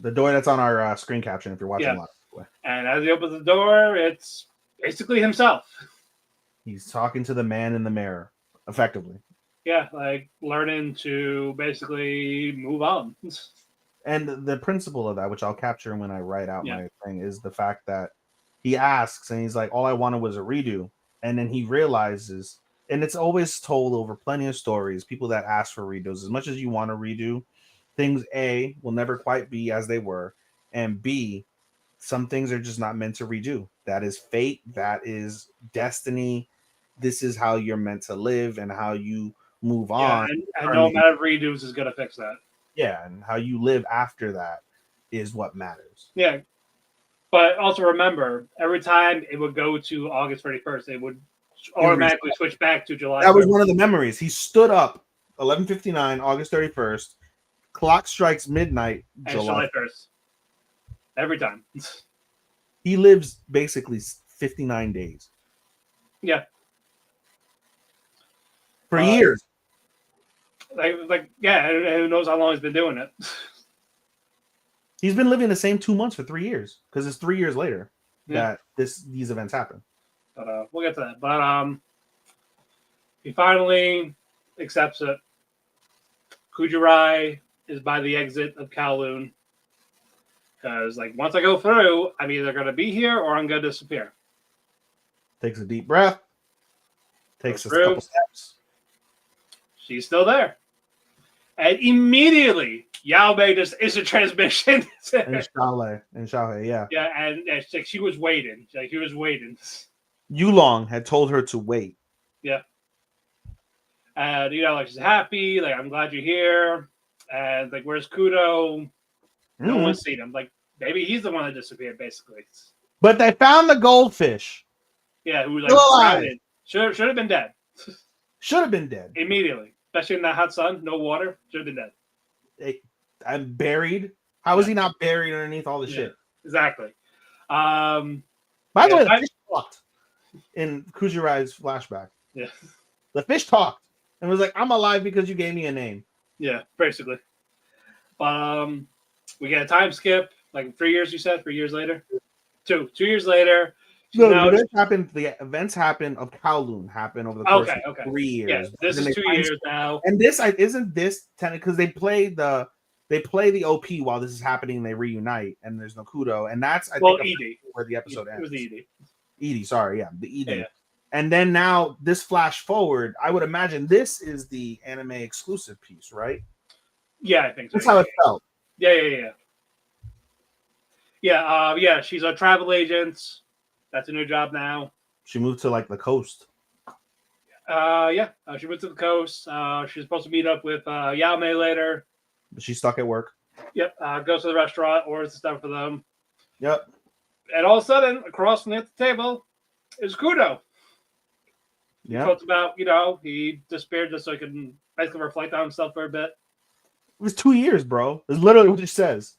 The door that's on our screen caption if you're watching live. And as he opens the door, it's basically himself. He's talking to the man in the mirror, effectively. Yeah, like learning to basically move on. And the principle of that, which I'll capture when I write out my thing, is the fact that he asks and he's like, all I wanted was a redo. And then he realizes, and it's always told over plenty of stories, people that ask for redos, as much as you want to redo, things A will never quite be as they were, and B, some things are just not meant to redo. That is fate, that is destiny. This is how you're meant to live and how you move on. And no amount of redos is gonna fix that. Yeah, and how you live after that is what matters. Yeah. But also remember, every time it would go to August 31st, it would automatically switch back to July 1st. That was one of the memories. He stood up 11:59, August 31st. Clock strikes midnight, July 1st. Every time. He lives basically 59 days. Yeah. For years. And who knows how long he's been doing it. He's been living the same 2 months for 3 years because it's 3 years later that these events happen. But we'll get to that. But he finally accepts it. Kujirai is by the exit of Kowloon. Because once I go through, I'm either going to be here or I'm going to disappear. Takes a deep breath. Takes a couple steps. She's still there. And immediately, Yao Mei just instant transmission. And Xiaohei, yeah. Yeah, and she was waiting. She was waiting. Yulong had told her to wait. Yeah. And, she's happy. I'm glad you're here. And, where's Kudo? No one's seen him. Maybe he's the one that disappeared, basically. But they found the goldfish. Yeah, who alive. Should have been dead. Should have been dead. Immediately. Especially in that hot sun, no water. Should have been dead. I'm buried. How is he not buried underneath all the shit? Exactly. By the way, the fish talked in Kujirai's flashback. Yeah. The fish talked and was like, I'm alive because you gave me a name. Yeah, basically. We get a time skip, 3 years, you said? 3 years later? 2 years later. No, the events happen of Kowloon happen over the course of 3 years. Yeah, this is 2 years now. And this isn't this because they play the OP while this is happening. They reunite and there's no Kudo, and that's Edie, where the episode ends. It was the Edie. Edie, sorry, the Edie. Yeah. And then now this flash forward, I would imagine this is the anime exclusive piece, right? Yeah, I think so. That's how it felt. Yeah. Yeah, she's a travel agent. That's a new job now. She moved to the coast. She went to the coast. She's supposed to meet up with Yao Mei later. But she's stuck at work. Yep. Goes to the restaurant, orders the stuff for them. Yep. And all of a sudden, across from the table is Kudo. Yeah. Talks about, he disappeared just so he can basically reflect on himself for a bit. It was 2 years, bro. It's literally what it says.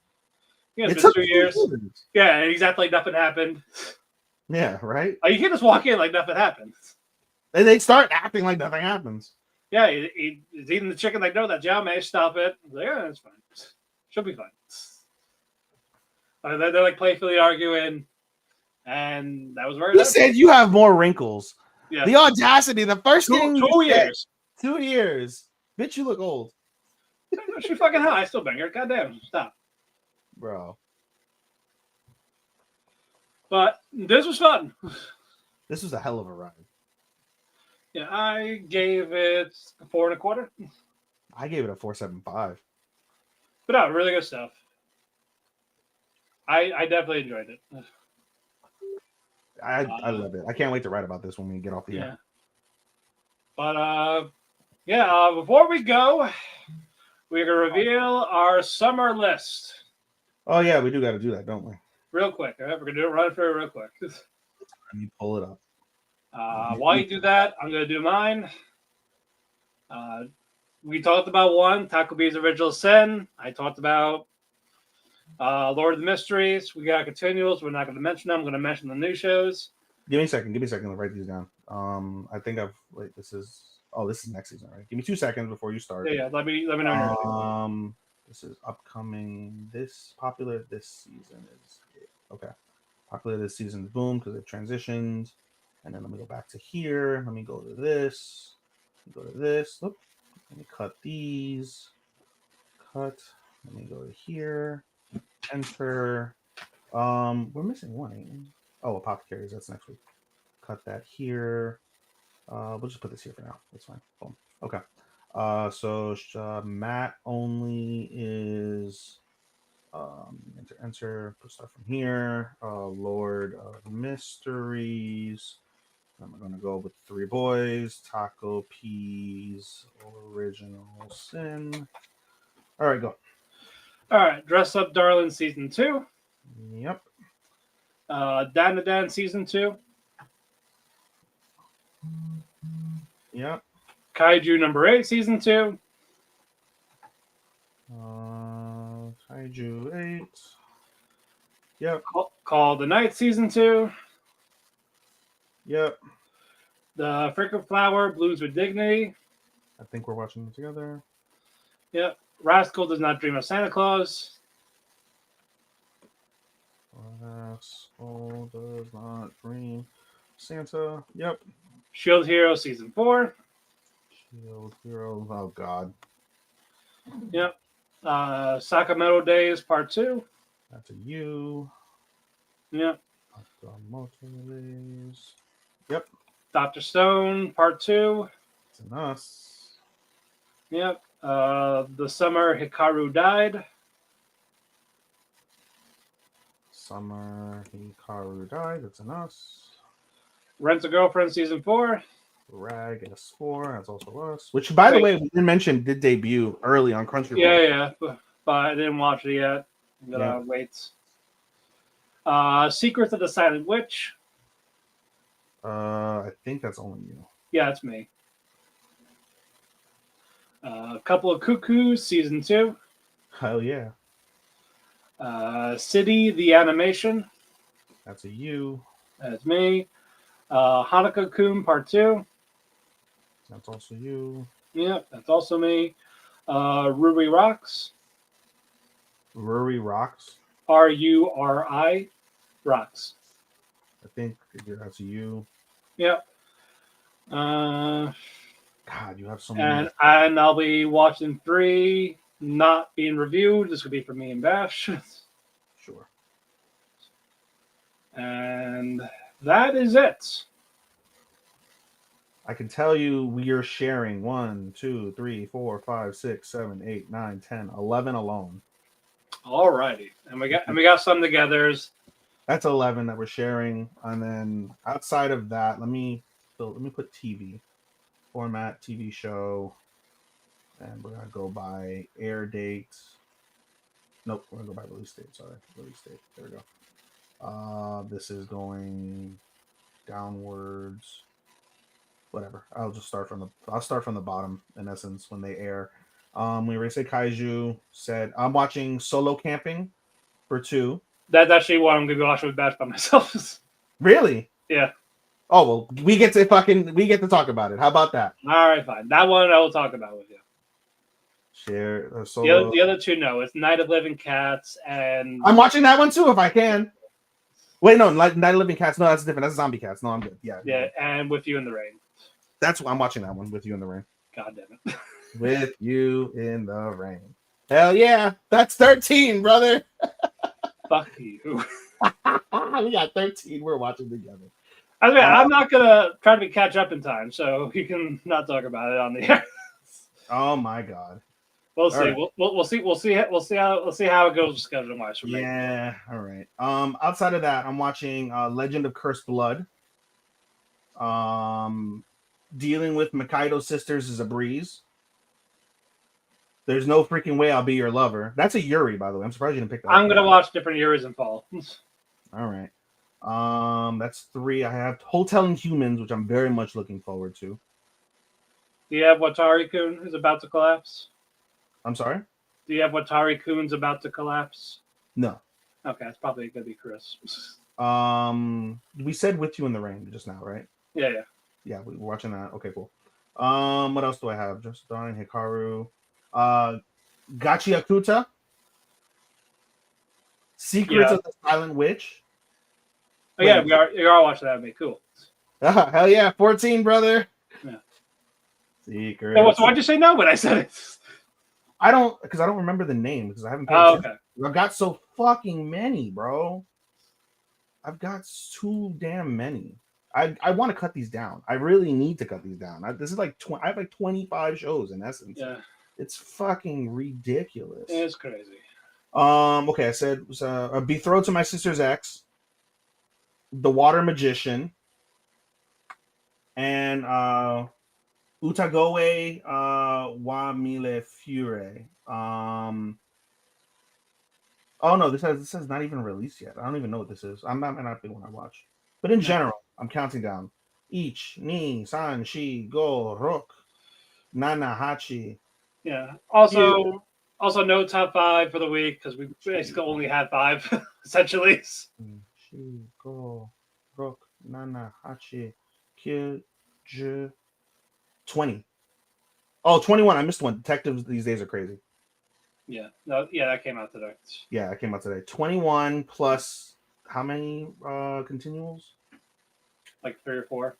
Yeah, it's been 2 years. Yeah, and he's acting like nothing happened. Yeah, right? You can't just walk in like nothing happened. And they start acting like nothing happens. Yeah, he's eating the chicken. No, that Yao Mei, stop it. Yeah, that's fine. She'll be fine. They're like playfully arguing, and that was very You nice. said you have more wrinkles. Yeah. The audacity. The first thing you 2 said, years. 2 years. Bitch, you look old, She's fucking hot. I still bang her. Goddamn, stop. bro. But this was fun. This was a hell of a ride. Yeah, I gave it 4 1/4. I gave it a 4.75. But no, really good stuff. I definitely enjoyed it. I love it. I can't wait to write about this when we get off the Yeah. air. But before we go, we're gonna reveal our summer list Oh yeah, we do got to do that, don't we? real quick. All right, we're gonna do it run through it real quick. Let me pull it up. While you do that, I'm gonna do mine. We talked about one, Takopi's Original Sin. I talked about Lord of the Mysteries. We got continuals. We're not going to mention them. I'm going to mention the new shows. Give me a second. I'll write these down. I think this is next season, right? Give me 2 seconds before you start. Yeah. Let me know. This is upcoming. This popular this season is okay. Popular this season, boom, because it transitioned. And then let me go back to here. Let me go to this. Go to this. Oop. Let me cut these. Cut. Let me go to here. Enter. We're missing one, ain't we? Oh, Apothecaries. That's next week. Cut that here. We'll just put this here for now. That's fine. Boom. Okay. So Matt only is enter. Put stuff from here. Lord of Mysteries. I'm gonna go with 3 boys. Takopi's Original Sin. All right, go. All right. Dress Up Darling Season 2. Yep. Dan to Dan Season 2. Yep. Kaiju number 8 Season 2. Kaiju 8. Yep. Call the Night Season 2. Yep. The Frequent Flower Blues with Dignity. I think we're watching them together. Yep. Rascal Does Not Dream of Santa Claus. Rascal Does Not Dream Santa. Yep. Shield Hero Season 4. Shield Hero. Oh, God. Yep. Sakamoto Days Part 2. That's a U. Yep. Sakamoto Days. Yep. Dr. Stone Part 2. It's an us. Yep. The Summer Hikaru Died. Summer Hikaru Died. That's an us. Rent a Girlfriend Season 4. Rag S4. That's also us. Which, by the way, we didn't mention did debut early on Crunchyroll. Yeah. But I didn't watch it yet. I'm gonna wait. Secrets of the Silent Witch. I think that's only you. Yeah, it's me. A Couple of Cuckoos Season 2. Hell yeah. City the Animation. That's a you. That's me. Hanako-kun Part 2. That's also you. Yep, that's also me. Ruby Rocks. Ruri Rocks. Ruri Rocks. I think that's a you. Yep. God, you have so many. And I'll be watching 3 not being reviewed. This would be for me and Bash. Sure. And that is it. I can tell you we are sharing 1, 2, 3, 4, 5, 6, 7, 8, 9, 10, 11 alone. Alrighty. And we got some togethers. That's 11 that we're sharing. And then outside of that, let me put TV. Format, TV show. And we're gonna go by air date. Nope, we're gonna go by release date. Sorry, release date. There we go. This is going downwards. Whatever. I'll start from the bottom in essence when they air. We already said Kaiju. Said I'm watching Solo Camping for 2. That's actually what I'm gonna be watching with Bash by myself. Really? Yeah. Oh well, we get to talk about it. How about that? All right, fine. That one I will talk about with you. Share The solo. other two, no. It's Night of Living Cats and I'm watching that one too if I can. Wait, no, Night of Living Cats. No, that's different. That's Zombie Cats. No, I'm good. Yeah. and With You in the Rain. That's what I'm watching that one, With You in the Rain. God damn it. With You in the Rain. Hell yeah. That's 13, brother. Fuck you. We got 13 we're watching together. I mean, I'm not gonna try to catch up in time, so you can not talk about it on the air. Oh my god. We'll see. Right. We'll see how it goes schedule wise for me. Yeah. All right. Outside of that, I'm watching Legend of Cursed Blood. Dealing with Mikado sisters is a breeze. There's no freaking way I'll be your lover. That's a Yuri, by the way. I'm surprised you didn't pick that up. I'm gonna watch different Yuris in fall. All right. That's 3. I have Hoteling Humans, which I'm very much looking forward to. Do you have Watari-kun who's about to collapse? I'm sorry? Do you have Watari-kun's about to collapse? No. Okay, it's probably gonna be Chris. We said With You in the Rain just now, right? Yeah. Yeah, we're watching that. Okay, cool. What else do I have? Just Darn, Hikaru. Gachiakuta. Secrets of the Silent Witch. Oh yeah, we are watching that. Be cool. Hell yeah, 14, brother. Yeah. Secrets. So why'd you say no when I said it? I don't remember the name because I haven't paid attention. Okay. I've got so fucking many, bro. I've got too damn many. I want to cut these down. I really need to cut these down. This is like I have like 25 shows in essence. Yeah. It's fucking ridiculous. It's crazy. Okay, I said Betrothed to My Sister's Ex, The Water Magician, and Utagoe wa Mille Fure. Oh no, this says not even released yet. I don't even know what this is. I'm not big when I watch. But in general, I'm counting down. Ich, ni, san, shi, go, rok, nana, hachi. Yeah. Also, no top 5 for the week because we basically only had 5 essentially. Shi, go, rok, nana, hachi, kyu, ju, 20. Oh, 21. I missed one. Detectives these days are crazy. Yeah. No. Yeah, that came out today. Yeah, it came out today. 21 plus how many continuals? Like 3 or 4.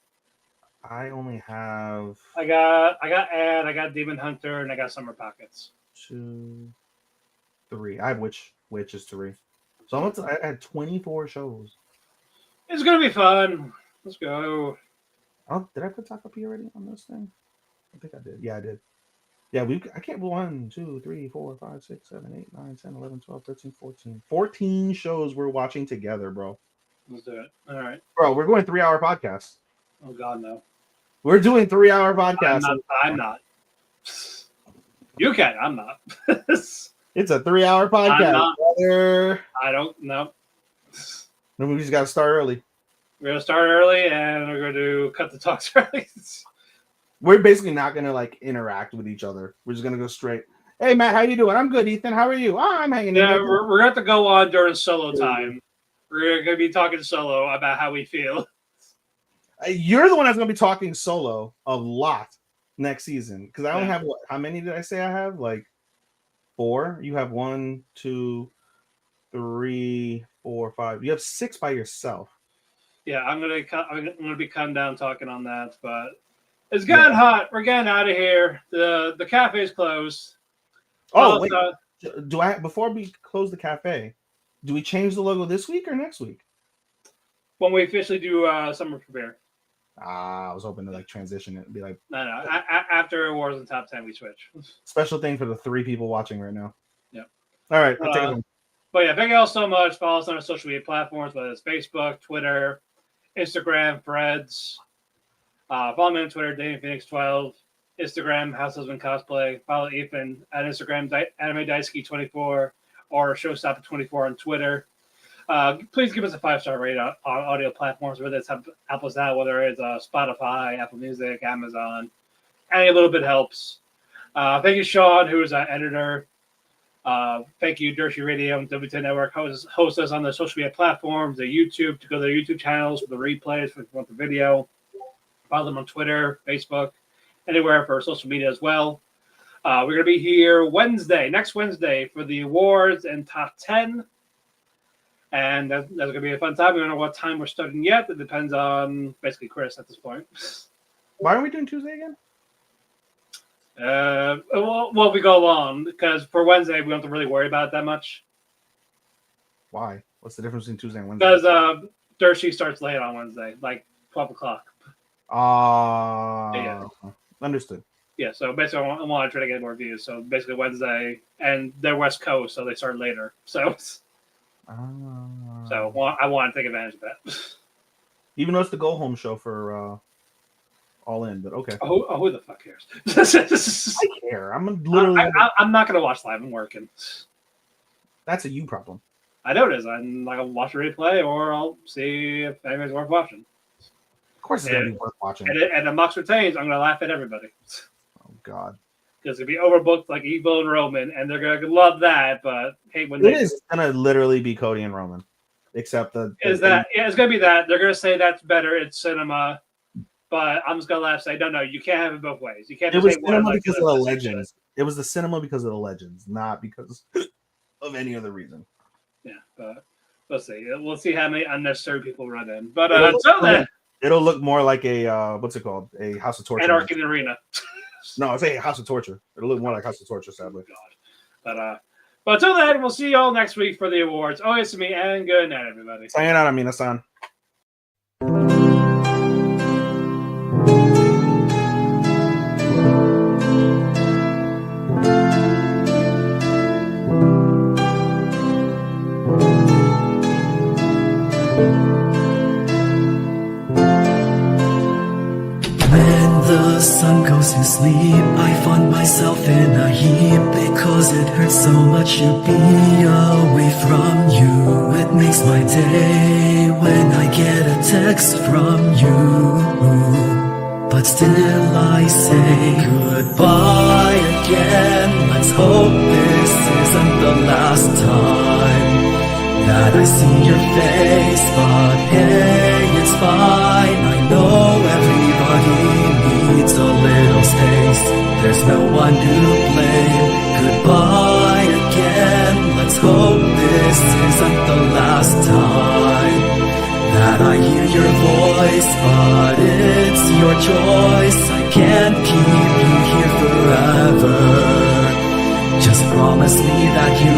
I only have. I got Ad, I got Demon Hunter, and I got Summer Pockets. 2, 3. I have Witch is 3. So I had 24 shows. It's gonna be fun. Let's go. Oh, did I put Takopi already on this thing? I think I did. Yeah, I did. Yeah, I can't. 1, 2, 3, 4, 5, 6, 7, 8, 9, 10, 11, 12, 13, 14. 14 shows we're watching together, bro. Let's do it. All right. Bro, we're going 3-hour podcasts. Oh God, no. We're doing 3-hour podcasts. I'm not. You can. I'm not. It's a 3-hour podcast, brother. I don't know. Then we just got to start early. We're going to start early, and we're going to cut the talks early. We're basically not going to like interact with each other. We're just going to go straight. Hey, Matt, how you doing? I'm good, Ethan. How are you? Oh, I'm hanging in. Yeah, we're going to have to go on during solo time. We're going to be talking solo about how we feel. You're the one that's going to be talking solo a lot next season because I only have what? How many did I say I have? Like 4. You have 1, 2, 3, 4, 5. You have 6 by yourself. Yeah, I'm gonna be cutting down talking on that, but it's getting hot. We're getting out of here. The cafe's closed. Oh, wait. Before we close the cafe, do we change the logo this week or next week? When we officially do Summer Premiere. I was hoping to like transition it and be like, no. After awards and top 10, we switch. Special thing for the 3 people watching right now. Yep. All right, I'll take it home. But yeah, thank you all so much. Follow us on our social media platforms, whether it's Facebook, Twitter, Instagram, Threads. Follow me on Twitter, DanePhoenix12. Instagram, House Husband Cosplay. Follow Ethan at Instagram, Anime Daisuke 24 or Showstopper24 on Twitter. Please give us a 5-star rating on audio platforms, whether it's Apple's now, whether it's Spotify, Apple Music, Amazon. Any little bit helps. Thank you, Sean, who is our editor. Thank you, Dershi Radio and W10 Network. Host us on the social media platforms, the YouTube, to go to their YouTube channels for the replays, if you want the video. Follow them on Twitter, Facebook, anywhere for social media as well. We're going to be here next Wednesday, for the awards and top 10. And that's going to be a fun time. We don't know what time we're starting yet. It depends on basically Chris at this point. Why are we doing Tuesday again? Well, we go along because for Wednesday we don't have to really worry about it that much. Why? What's the difference between Tuesday and Wednesday? Because Dershi starts late on Wednesday, like 12 o'clock. Yeah. Understood. Yeah, so basically I want to try to get more views. So basically Wednesday, and they're West Coast, so they start later. So I want to take advantage of that. Even though it's the go-home show for All In, but okay. Who the fuck cares? I care. I'm literally... I'm not going to watch live. I'm working. That's a you problem. I know it is. I'm like, I'll watch a replay, or I'll see if anybody's worth watching. Of course it's going to be worth watching. And the Mox retains, I'm going to laugh at everybody. Oh, God. Because it'll be overbooked like Evil and Roman, and they're going to love that, but hate when it is going to literally be Cody and Roman. Except it's going to be that. They're going to say that's better. It's cinema. But I'm just going to laugh and say, no, you can't have it both ways. You can't. It was cinema because of the legends. It was the cinema because of the legends, not because of any other reason. Yeah, but let's see. We'll see how many unnecessary people run in. But until then, it'll look more like a what's it called? A House of Torture. Anarchy in the Arena. No, it's a House of Torture. It'll look more like House of Torture, sadly. God. But until then, we'll see you all next week for the awards. Oh, it's me, and good night, everybody. Sayonara, Minasan. The sun goes to sleep, I find myself in a heap because it hurts so much to be away from you. It makes my day when I get a text from you, but still I say goodbye again. Let's hope this isn't the last time that I see your face, but hey, it's fine. I know everybody needs a little space. There's no one to blame. Goodbye again. Let's hope this isn't the last time that I hear your voice, but it's your choice. I can't keep you here forever. Just promise me that you